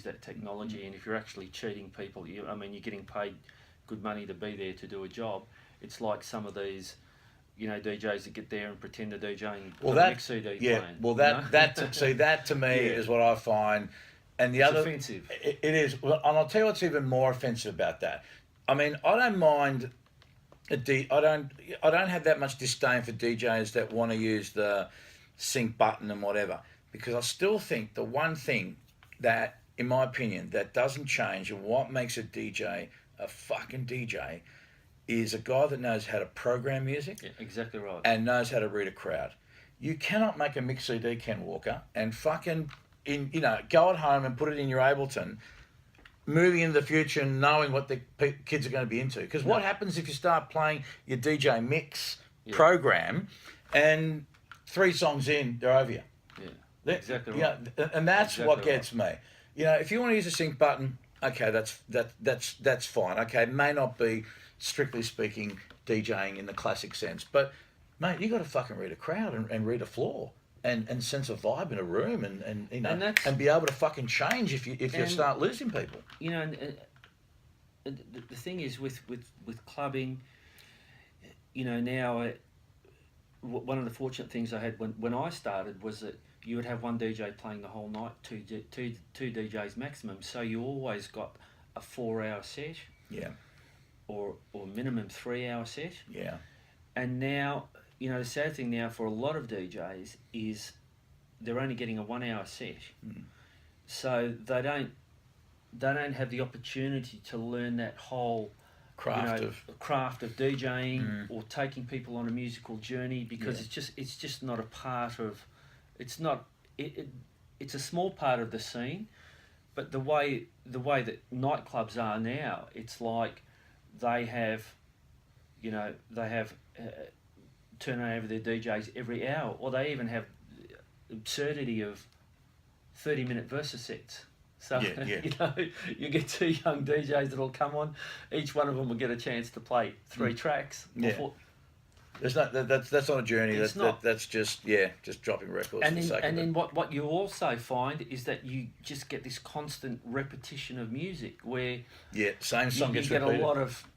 that technology, and if you're actually cheating people, you're getting paid good money to be there to do a job. It's like some of these, DJs that get there and pretend to DJ and put a mix CD playing. Well, that to me is what I find, and it's offensive. It is, and I'll tell you what's even more offensive about that. I mean, I don't mind. I don't have that much disdain for DJs that want to use the sync button and whatever, because I still think the one thing that, in my opinion, that doesn't change and what makes a DJ a fucking DJ is a guy that knows how to program music. Yeah, exactly right. And knows how to read a crowd. You cannot make a mix CD, Ken Walker, and fucking go at home and put it in your Ableton, moving into the future and knowing what the kids are going to be into. Because what happens if you start playing your DJ mix program and 3 songs in, they're over you? Yeah, exactly right. And that's exactly what gets me. If you want to use a sync button, okay, that's fine. Okay, it may not be, strictly speaking, DJing in the classic sense, but mate, you got to fucking read a crowd and read a floor and sense a vibe in a room and be able to fucking change if you start losing people. The thing is with clubbing, now one of the fortunate things I had when I started was that you would have one DJ playing the whole night, two DJs maximum, so you always got a 4-hour set. Yeah. Or minimum 3-hour set. Yeah. And now, the sad thing now for a lot of DJs is they're only getting a 1-hour set. Mm. So they don't have the opportunity to learn that whole craft of DJing or taking people on a musical journey, because it's just not a part of, it's a small part of the scene, but the way that nightclubs are now, it's like they have turning over their DJs every hour, or they even have absurdity of 30-minute versus sets. So you get 2 young DJs that'll come on, each one of them will get a chance to play 3 tracks. There's not that's not a journey. That's just dropping records. And then what you also find is that you just get this constant repetition of music where same song gets repeated. You get a lot of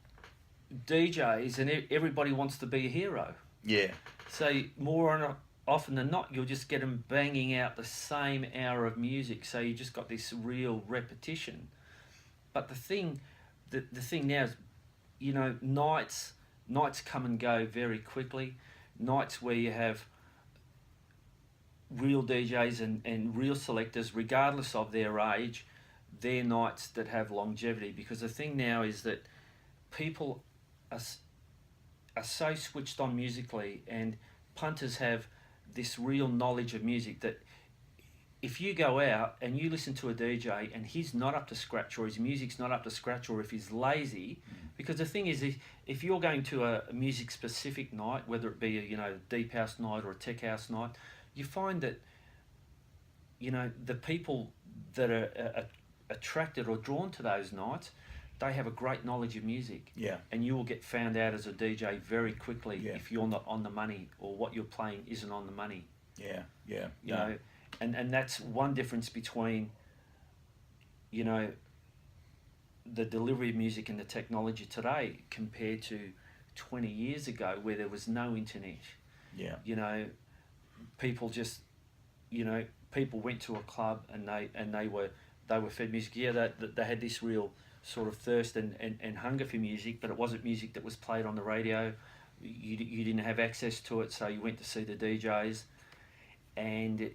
DJs and everybody wants to be a hero. Yeah. So more often than not, you'll just get them banging out the same hour of music. So you just got this real repetition. But the thing now is, nights come and go very quickly. Nights where you have real DJs and real selectors, regardless of their age, they're nights that have longevity. Because the thing now is that people are so switched on musically, and punters have this real knowledge of music that if you go out and you listen to a DJ and he's not up to scratch, or his music's not up to scratch, or if he's lazy, because the thing is, if you're going to a music specific night, whether it be a deep house night or a tech house night, you find that the people that are attracted or drawn to those nights, they have a great knowledge of music. Yeah. And you will get found out as a DJ very quickly if you're not on the money, or what you're playing isn't on the money. Yeah, yeah. You know, and that's one difference between, the delivery of music and the technology today compared to 20 years ago, where there was no internet. Yeah. People just, people went to a club and they were fed music. Yeah, they had this real sort of thirst and hunger for music, but it wasn't music that was played on the radio. You didn't have access to it, so you went to see the DJs, and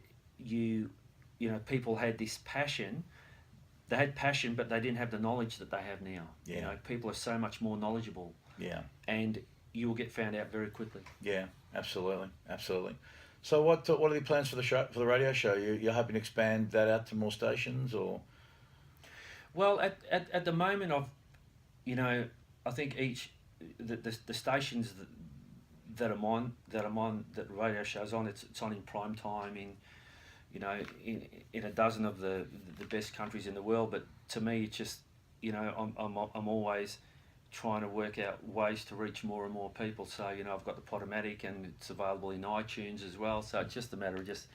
people had this passion. They had passion, but they didn't have the knowledge that they have now. Yeah. People are so much more knowledgeable. Yeah. And you will get found out very quickly. Yeah, absolutely. So what are the plans for the show, for the radio show? You're hoping to expand that out to more stations, or? Well, at the moment, I think the stations that I'm on, that the radio show's on, it's on in prime time in a dozen of the best countries in the world. But to me, it's just, I'm always trying to work out ways to reach more and more people. So I've got the Podomatic, and it's available in iTunes as well. So it's just a matter of just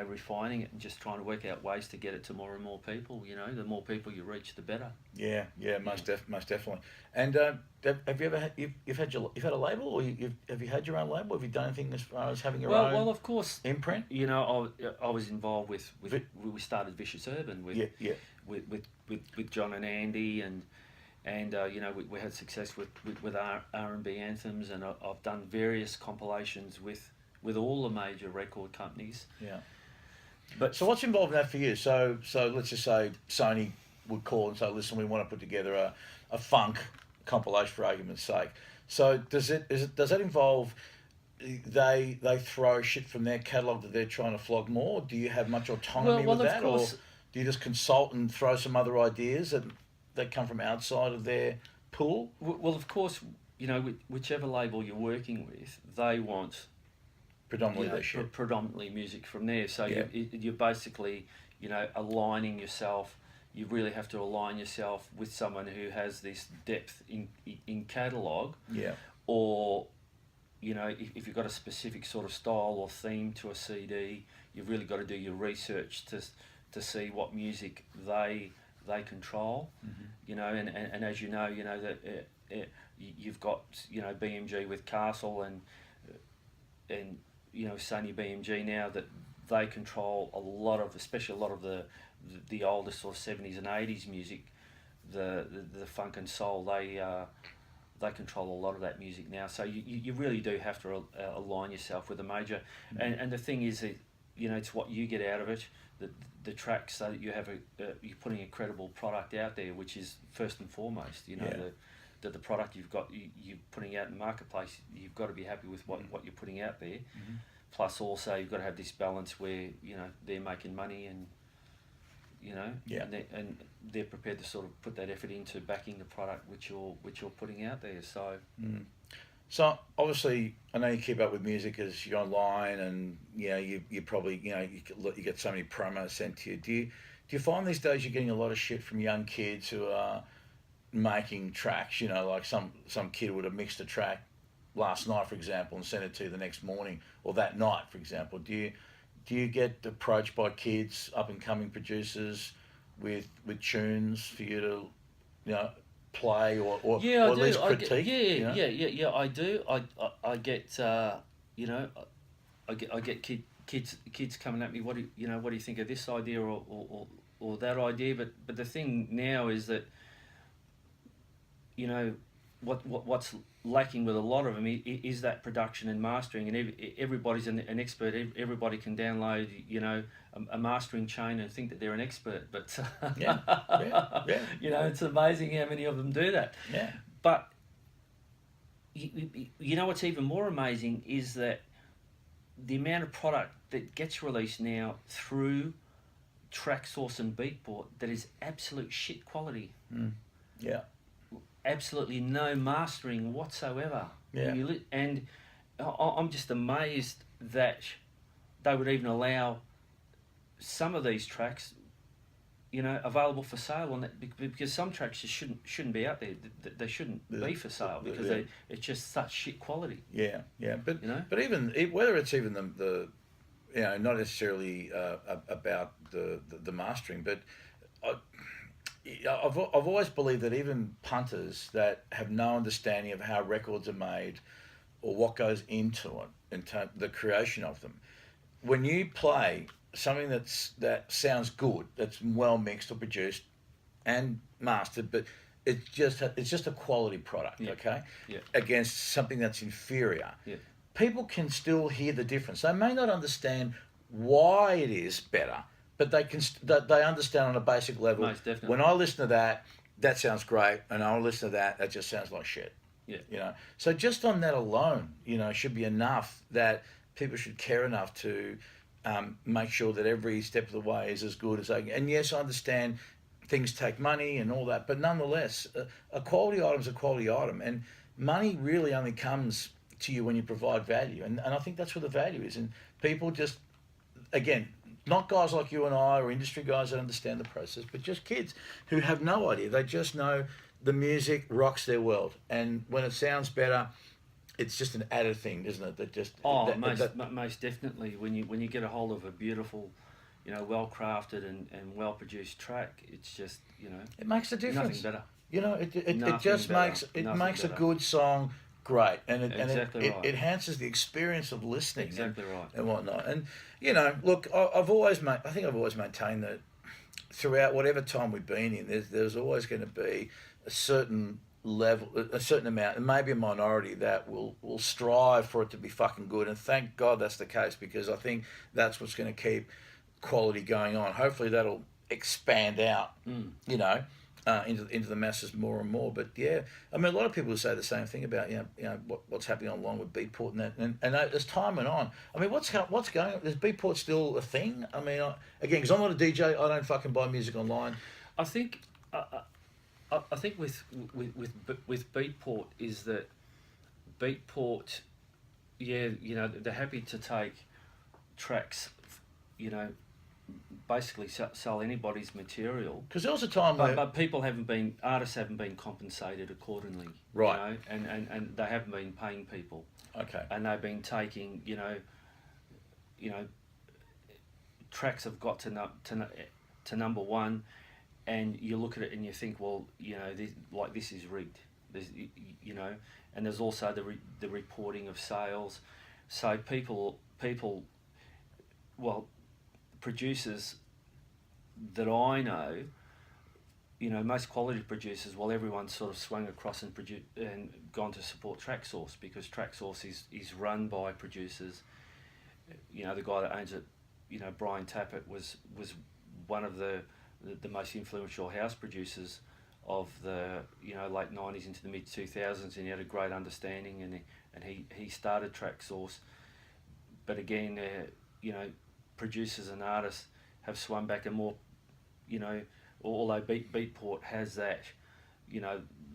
refining it and just trying to work out ways to get it to more and more people. The more people you reach, the better. Yeah, most definitely. And have you ever had, you've had a label, or have you had your own label? Have you done anything as far as having your own? Well, of course. Imprint. I was involved with we started Vicious Urban with John and Andy, and we had success with R&B anthems, and I've done various compilations with all the major record companies. Yeah. But so what's involved in that for you? So let's just say Sony would call and say, listen, we want to put together a funk compilation for argument's sake. So does that involve they throw shit from their catalogue that they're trying to flog more? Do you have much autonomy with that, or do you just consult and throw some other ideas that come from outside of their pool? Well, of course, whichever label you're working with, they want predominantly music from there. So you're basically, aligning yourself. You really have to align yourself with someone who has this depth in catalogue. Yeah. Or, if you've got a specific sort of style or theme to a CD, you've really got to do your research to see what music they control. Mm-hmm. And as you know, that you've got BMG with Castle and Sony BMG now, that they control especially a lot of the older sort of 70s and 80s music, the funk and soul. They control a lot of that music now. So you really do have to align yourself with a major. Mm-hmm. And the thing is that it's what you get out of it, the tracks, so that you have you're putting a credible product out there, which is first and foremost. The product you're putting out in the marketplace, you've got to be happy with what you're putting out there. Mm-hmm. Plus, also you've got to have this balance where they're making money and and they're prepared to sort of put that effort into backing the product which you're putting out there. So. Mm. So obviously, I know you keep up with music as you're online, and you probably you get so many promos sent to you. Do you find these days you're getting a lot of shit from young kids who are making tracks? Like some kid would have mixed a track last night, for example, and sent it to you the next morning, or that night, for example. Do you get approached by kids, up and coming producers, with tunes for you to play or at least critique? Yeah, I do. I get I get kids coming at me. What do you think of this idea or that idea? But the thing now is that what's lacking with a lot of them is that production and mastering, and everybody's an expert. Everybody can download a mastering chain and think that they're an expert, but yeah. It's amazing how many of them do that. Yeah. But what's even more amazing is that the amount of product that gets released now through Tracksource and Beatport that is absolute shit quality. Yeah. Absolutely no mastering whatsoever. Yeah. And I'm just amazed that they would even allow some of these tracks, available for sale on that, because some tracks just shouldn't be out there. They shouldn't be for sale because it's just such shit quality. Yeah. But even whether it's even the not necessarily about the mastering, but. I've always believed that even punters that have no understanding of how records are made or what goes into it, into the creation of them, when you play something that sounds good, that's well mixed or produced and mastered, but it's just a quality product, okay? Yeah. Against something that's inferior. Yeah. People can still hear the difference. They may not understand why it is better, but they understand on a basic level. Most definitely. When I listen to that sounds great, and I listen to that just sounds like shit. Yeah. So just on that alone, should be enough that people should care enough to make sure that every step of the way is as good as they can. And yes, I understand things take money and all that, but nonetheless, a quality item is a quality item, and money really only comes to you when you provide value, and I think that's where the value is. And people just, again, not guys like you and I or industry guys that understand the process, but just kids who have no idea. They just know the music rocks their world, and when it sounds better, it's just an added thing, isn't it? That just most definitely. When you get a hold of a beautiful, well crafted and well produced track, it's just it makes a difference. Nothing better. It just makes a good song great, and it enhances the experience of listening. Exactly right. And whatnot. And look, I've always maintained that throughout whatever time we've been in, there's always going to be a certain level, a certain amount, and maybe a minority that will strive for it to be fucking good. And thank God that's the case, because I think that's what's going to keep quality going on. Hopefully that'll expand out, into the masses more and more. But yeah, I mean, a lot of people say the same thing about what's happening online with Beatport and that. And as time went on, I mean, what's going on? Is Beatport still a thing? I mean, again, because I'm not a DJ, I don't fucking buy music online. I think with Beatport is that Beatport, they're happy to take tracks, basically sell anybody's material. Because there was a time where... But artists haven't been compensated accordingly. Right. And they haven't been paying people. Okay. And they've been taking, tracks have got to number one, and you look at it and you think, well, this is rigged. There's, and there's also the reporting of sales. So people, producers that I know, most quality producers, everyone's sort of swung across and gone to support TrackSource, because TrackSource is run by producers. The guy that owns it, Brian Tappert, was one of the most influential house producers of the late 90s into the mid 2000s, and he had a great understanding, and he started TrackSource. But again, producers and artists have swum back, and more, although Beatport has that,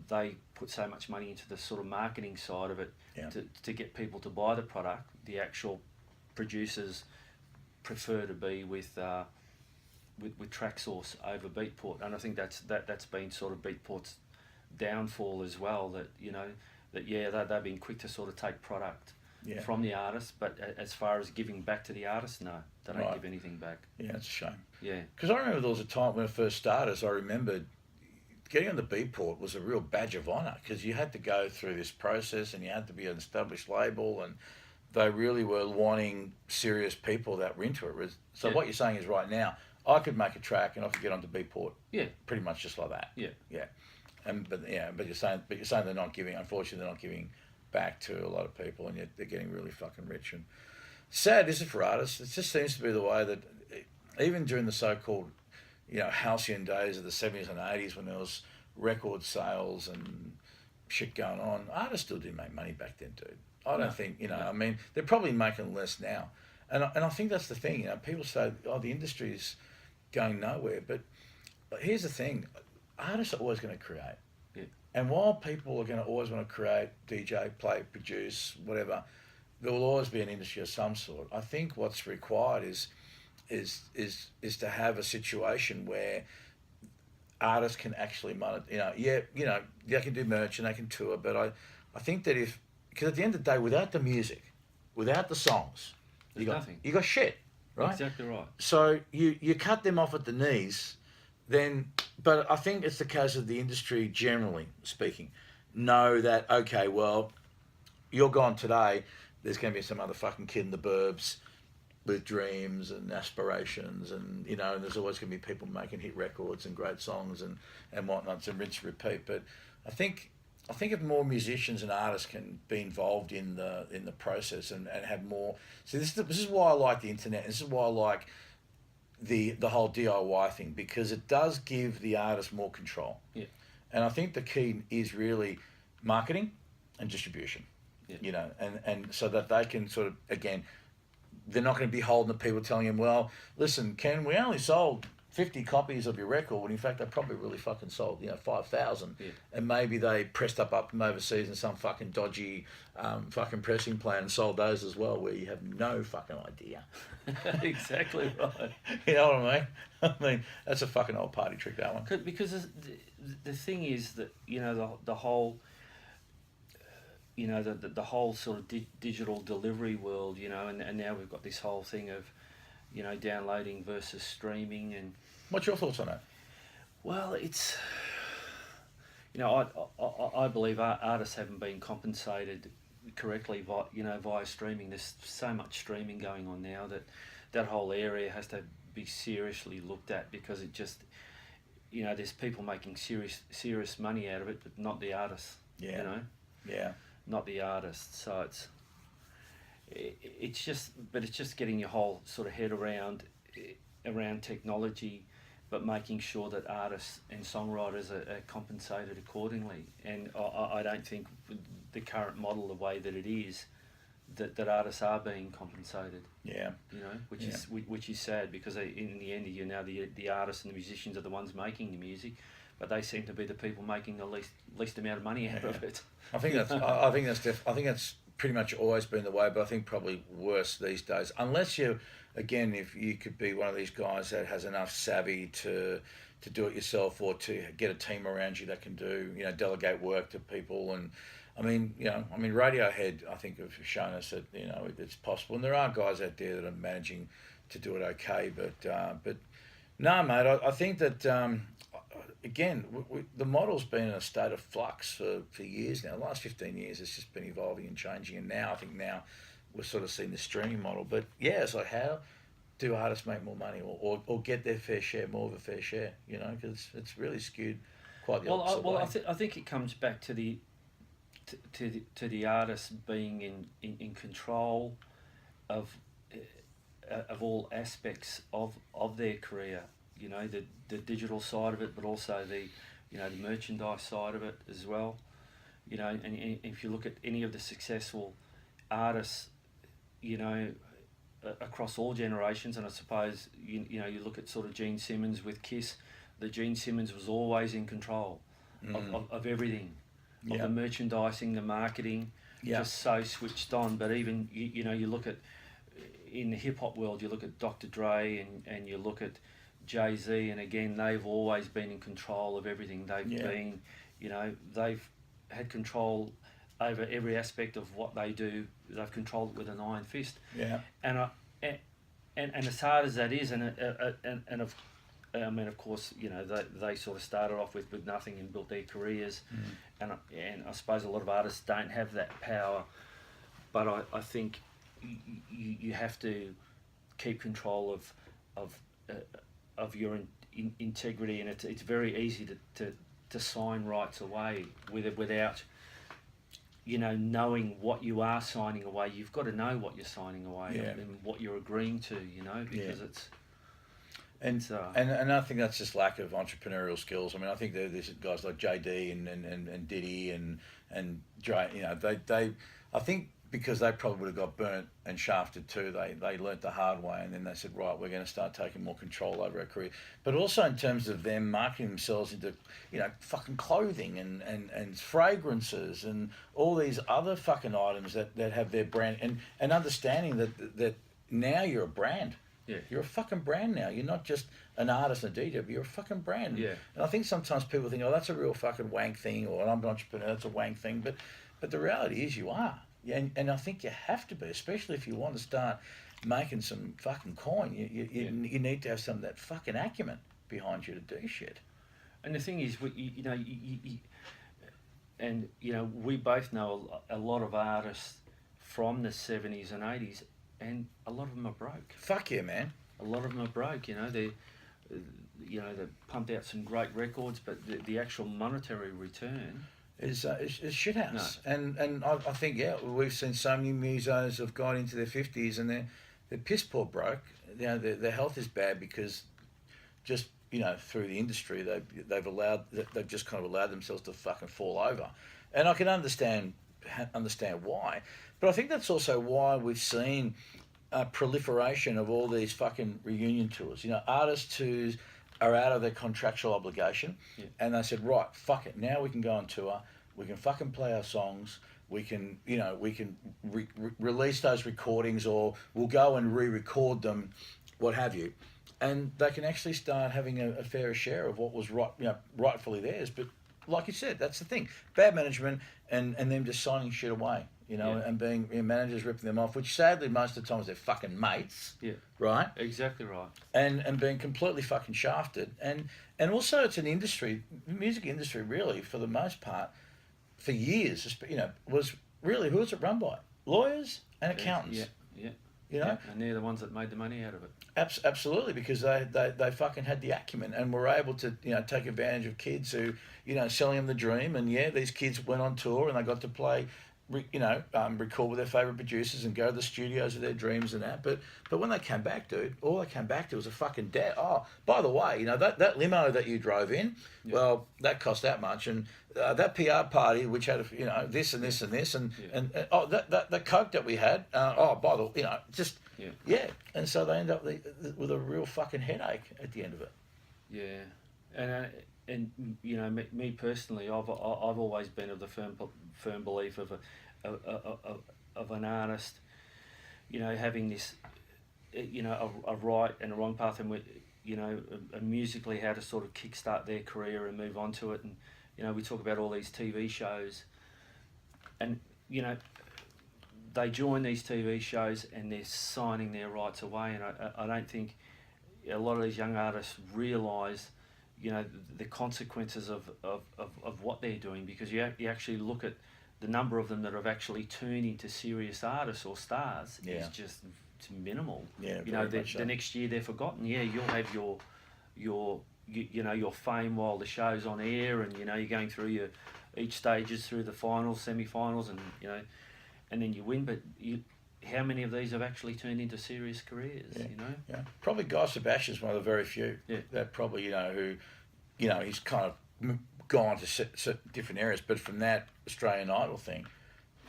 they put so much money into the sort of marketing side of it, to get people to buy the product. The actual producers prefer to be with TrackSource over Beatport, and I think that's been sort of Beatport's downfall as well. They've been quick to sort of take product from the artist, but as far as giving back to the artist, no, they don't give anything back. Yeah, it's a shame. Yeah, because I remember there was a time when I first started. So I remembered getting on the Beatport was a real badge of honour, because you had to go through this process, and you had to be an established label, and they really were wanting serious people that were into it. So what you're saying is, right now, I could make a track and I could get onto Beatport. Yeah. Pretty much just like that. Yeah. Yeah. But you're saying they're not giving. Unfortunately, they're not giving back to a lot of people, and yet they're getting really fucking rich. And sad is it for artists. It just seems to be the way that even during the so-called, halcyon days of the 70s and 80s, when there was record sales and shit going on, artists still didn't make money back then, dude. I don't think, I mean, they're probably making less now. And I think that's the thing, people say, the industry's going nowhere. But here's the thing, artists are always going to create. Yeah. And while people are going to always want to create, DJ, play, produce, whatever, there will always be an industry of some sort. I think what's required is to have a situation where artists can actually they can do merch and they can tour, but I think that because at the end of the day, without the music, without the songs, you got nothing. You got shit, right? Exactly right. So you cut them off at the knees, but I think it's the case of the industry, generally speaking, know that, okay, well, you're gone today, there's going to be some other fucking kid in the burbs with dreams and aspirations, and and there's always going to be people making hit records and great songs and whatnot, and rinse and repeat. But I think if more musicians and artists can be involved in the process and have more. See, this is why I like the internet. This is why I like the whole DIY thing, because it does give the artist more control. Yeah. And I think the key is really marketing and distribution. Yeah. And so that they can sort of, again, they're not going to be holding the people telling them, well, listen, Ken, we only sold 50 copies of your record, when in fact they probably really fucking sold 5,000, and maybe they pressed up from overseas in some fucking dodgy fucking pressing plan and sold those as well, where you have no fucking idea. Exactly right. You know what I mean? I mean, that's a fucking old party trick, that one. Because the thing is that the whole you know, the whole sort of digital delivery world, you know, and now we've got this whole thing of, you know, downloading versus streaming. And what's your thoughts on that? well, it's, you know, I believe artists haven't been compensated correctly via streaming. There's so much streaming going on now that whole area has to be seriously looked at, because it just, you know, there's people making serious money out of it, but not the artists. Yeah. You know. Yeah. Not the artists. So it's just getting your whole sort of head around technology, but making sure that artists and songwriters are compensated accordingly. And I don't think the current model, the way that it is, that artists are being compensated. Yeah. You know, which is sad, because in the end, you know, the artists and the musicians are the ones making the music, but they seem to be the people making the least amount of money out of it. I think that's pretty much always been the way, but I think probably worse these days. Unless if you could be one of these guys that has enough savvy to do it yourself, or to get a team around you that can do, you know, delegate work to people. And Radiohead, I think, have shown us that, you know, it's possible, and there are guys out there that are managing to do it okay. But no, mate, I think that again, the model's been in a state of flux for years now. The last 15 years, it's just been evolving and changing, and now we're sort of seeing the streaming model. But yeah, it's like, how do artists make more money, or get their fair share, more of a fair share? You know, because it's really skewed quite the opposite way. I think it comes back to the artist being in control of all aspects of their career. You know, the digital side of it, but also the merchandise side of it as well. You know, and if you look at any of the successful artists, you know, across all generations, and I suppose you look at sort of Gene Simmons with Kiss. The Gene Simmons was always in control of everything, of the merchandising, the marketing, just so switched on. But even you look at, in the hip hop world, you look at Dr. Dre and you look at Jay-Z, and again, they've always been in control of everything. They've been, you know, they've had control over every aspect of what they do. They've controlled it with an iron fist. Yeah. And as hard as that is, of course, you know, they sort of started off with nothing and built their careers, and I suppose a lot of artists don't have that power, but I think you have to keep control of your integrity, and it's very easy to sign rights away without, you know, knowing what you are signing away. You've got to know what you're signing away and what you're agreeing to, you know, because it's. And I think that's just lack of entrepreneurial skills. I mean, I think there's guys like JD and Diddy and Dre, you know, they I think because they probably would have got burnt and shafted too, they learnt the hard way, and then they said, right, we're going to start taking more control over our career. But also in terms of them marketing themselves into, you know, fucking clothing and fragrances and all these other fucking items that have their brand, and understanding that now you're a brand. Yeah. You're a fucking brand now. You're not just an artist and a DJ, but you're a fucking brand. Yeah. And I think sometimes people think, oh, that's a real fucking wank thing, or I'm an entrepreneur, that's a wank thing. But the reality is you are. Yeah, and I think you have to be, especially if you want to start making some fucking coin. You need to have some of that fucking acumen behind you to do shit. And the thing is, we both know a lot of artists from the 70s and 80s, and a lot of them are broke. Fuck yeah, man. A lot of them are broke. You know, they pumped out some great records, but the actual monetary return is shit house. No. And I think, we've seen so many musos have gone into their 50s and they're piss poor broke. You know, their health is bad because just, you know, through the industry they've just kind of allowed themselves to fucking fall over. And I can understand why, but I think that's also why we've seen a proliferation of all these fucking reunion tours. You know, artists who are out of their contractual obligation, and they said, right, fuck it, now we can go on tour, we can fucking play our songs, we can release those recordings, or we'll go and re-record them, what have you, and they can actually start having a fairer share of what was rightfully theirs. But like you said, that's the thing. Bad management and them just signing shit away, you know, and being managers ripping them off, which sadly most of the times they're fucking mates. Yeah. Right? Exactly right. And being completely fucking shafted. And also it's an industry, the music industry really, for the most part, for years, you know, was really, who was it run by? Lawyers and accountants. Yeah. You know? And they're the ones that made the money out of it. Absolutely, because they fucking had the acumen and were able to, you know, take advantage of kids who, you know, selling them the dream. And these kids went on tour and they got to play, you know, record with their favourite producers and go to the studios of their dreams and that. But when they came back, dude, all they came back to was a fucking debt. Oh, by the way, you know, that limo that you drove in, well, that cost that much. And that PR party, which had, you know, this and this and this. And oh, that Coke that we had, oh, by the way, you know, just... Yeah, and so they end up with a real fucking headache at the end of it. Yeah, and you know, me personally, I've always been of the firm belief of an artist, you know, having this, you know, a right and a wrong path, and you know, musically how to sort of kickstart their career and move on to it, and you know, we talk about all these TV shows, and you know. They join these TV shows and they're signing their rights away, and I don't think a lot of these young artists realise, you know, the consequences of what they're doing, because you actually look at the number of them that have actually turned into serious artists or stars is just minimal. Yeah, you know, the next year they're forgotten. Yeah, you'll have your you know, your fame while the show's on air, and you know, you're going through each stages through the finals, semi-finals, and you know. And then you win, but how many of these have actually turned into serious careers? You know, probably Guy Sebastian's one of the very few that probably, you know, who, you know, he's kind of gone to certain different areas, but from that Australian Idol thing,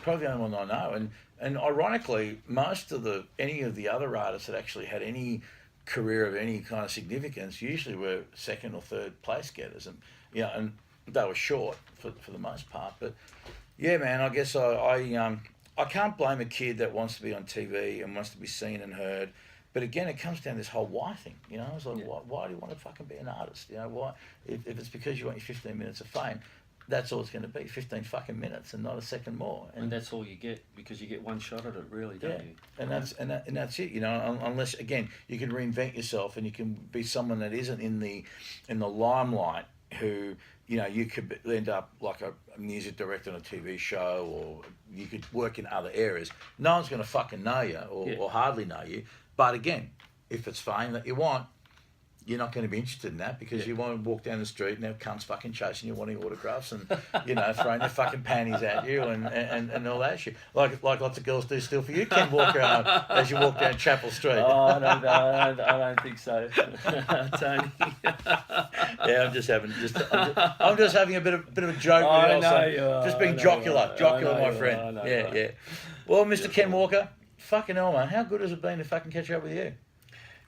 probably the only one I know. And ironically, most of any of the other artists that actually had any career of any kind of significance usually were second or third place getters, and you know, and they were short for the most part. But yeah, man, I guess I can't blame a kid that wants to be on TV and wants to be seen and heard. But again, it comes down to this whole why thing. You know, it's like, why do you want to fucking be an artist? You know, why? If it's because you want your 15 minutes of fame, that's all it's going to be, 15 fucking minutes and not a second more. And that's all you get, because you get one shot at it, really, don't you? And that's it. You know, unless again you can reinvent yourself and you can be someone that isn't in the limelight, who, you know, you could end up like a music director on a TV show, or you could work in other areas. No one's going to fucking know you or hardly know you. But again, if it's fame that you want, you're not going to be interested in that, because you want to walk down the street and there cunts fucking chasing you, wanting autographs, and you know, throwing their fucking panties at you and all that shit. Like lots of girls do still for you, Ken Walker, as you walk down Chapel Street. Oh, I don't think so, Tony. Yeah, I'm just having a bit of a joke. I know you are. Just being jocular, my friend. Yeah. Well, Mr. Ken Walker, fucking hell, man, how good has it been to fucking catch up with you?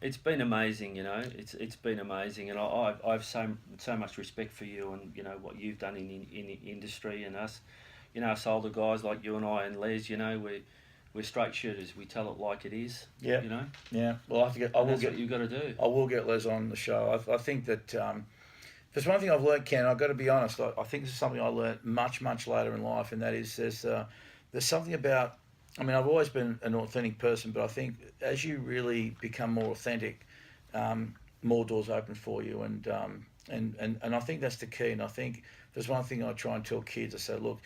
It's been amazing, you know. It's been amazing, and I've so much respect for you, and you know what you've done in the industry, and us, you know, us older guys like you and I and Les, you know, we're straight shooters. We tell it like it is. Yeah. You know. Yeah. Well, that's what you've got to do. I will get Les on the show. I think that there's one thing I've learned, Ken. I've got to be honest. I think this is something I learned much later in life, and that is there's something about. I mean, I've always been an authentic person, but I think as you really become more authentic, more doors open for you, and I think that's the key. And I think there's one thing I try and tell kids. I say, look,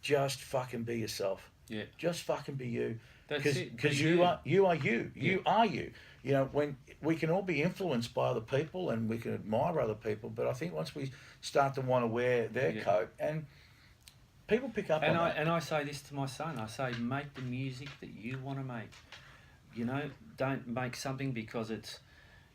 just fucking be yourself. Yeah. Just fucking be you. Because you are you. You are you. You know, when we can all be influenced by other people and we can admire other people, but I think once we start to want to wear their coat, and people pick up on that. And I say this to my son. I say, make the music that you want to make. You know, don't make something because it's,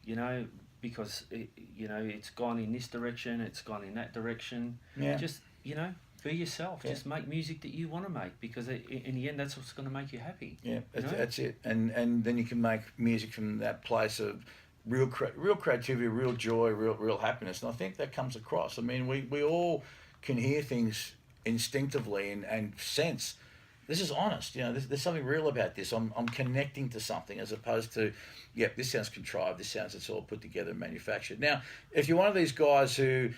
you know, it's gone in this direction, it's gone in that direction. Yeah. Just, you know, be yourself. Yeah. Just make music that you want to make, because in the end, that's what's going to make you happy. Yeah, that's it. And then you can make music from that place of real creativity, real joy, real happiness. And I think that comes across. I mean, we all can hear things instinctively and sense this is honest. You know, there's something real about this. I'm connecting to something, as opposed to, yep, this sounds contrived. This sounds it's all put together and manufactured. Now, if you're one of these guys who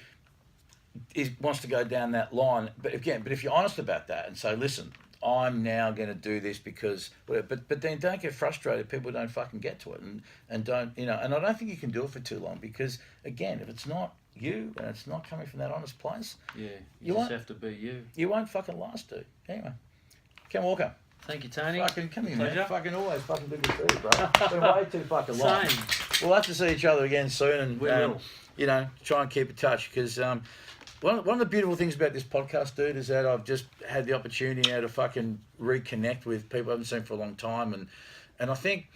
wants to go down that line. But if you're honest about that and say, listen, I'm now going to do this because, but then don't get frustrated. People don't fucking get to it and don't, and I don't think you can do it for too long because, again, if it's not you and it's not coming from that honest place, you just have to be you. You won't fucking last, dude. Anyway, Ken Walker. Thank you, Tony. Fucking come here, man. Pleasure. Fucking always fucking good to see you, bro. It's been way too fucking long. Same. We'll have to see each other again soon and, We will. try and keep in touch because one of the beautiful things about this podcast, dude, is that I've just had the opportunity now to fucking reconnect with people I haven't seen for a long time. And I think,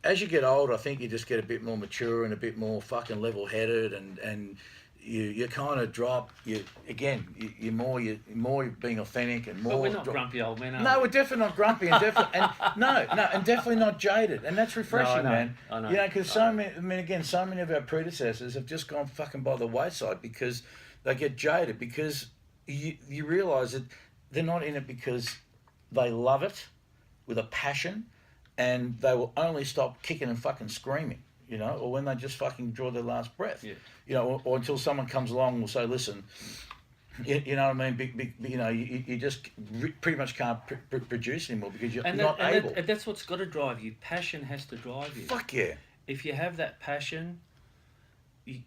as you get older, I think you just get a bit more mature and a bit more fucking level-headed and you kind of drop, you're more being authentic and more... But we're not grumpy old men, are No, we? we're definitely not grumpy and definitely not jaded. And that's refreshing, No, I know, man. I know. Because so many of our predecessors have just gone fucking by the wayside because they get jaded because you realise that they're not in it because they love it with a passion and they will only stop kicking and fucking screaming, or when they just fucking draw their last breath. Yeah. Or until someone comes along and will say, listen, you know what I mean? You just pretty much can't produce anymore because you're not able. And that's what's got to drive you. Passion has to drive you. Fuck yeah. If you have that passion, you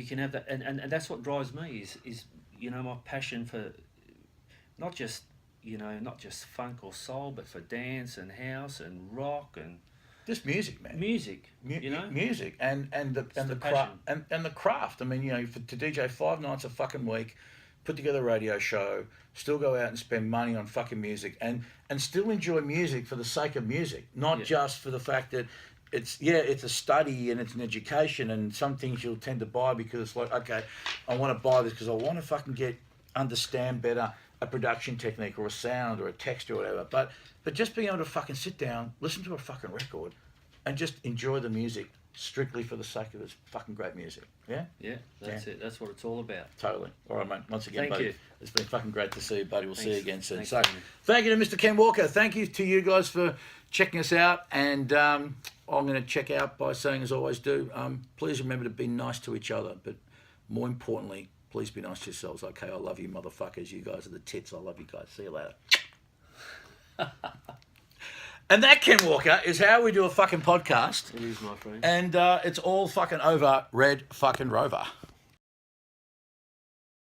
can have that, and that's what drives me is my passion for not just funk or soul, but for dance and house and rock and just music, man. Music, music and the craft and the craft. I mean, to DJ 5 nights a fucking week, put together a radio show, still go out and spend money on fucking music, and still enjoy music for the sake of music, not just for the fact that it's a study and it's an education, and some things you'll tend to buy because it's like, okay, I want to buy this because I want to fucking understand better a production technique or a sound or a texture or whatever, but just being able to fucking sit down, listen to a fucking record, and just enjoy the music strictly for the sake of its fucking great music. Yeah? Yeah, that's it. That's what it's all about. Totally. All right, mate. Once again, Thank buddy, you. it's been fucking great to see you, buddy. We'll see you again soon. Thanks, So, Tony. thank you to Mr. Ken Walker. Thank you to you guys for checking us out. And I'm going to check out by saying, as I always do, please remember to be nice to each other. But more importantly, please be nice to yourselves. Okay, I love you, motherfuckers. You guys are the tits. I love you guys. See you later. And that, Ken Walker, is how we do a fucking podcast. It is, my friend. And it's all fucking over Red fucking Rover.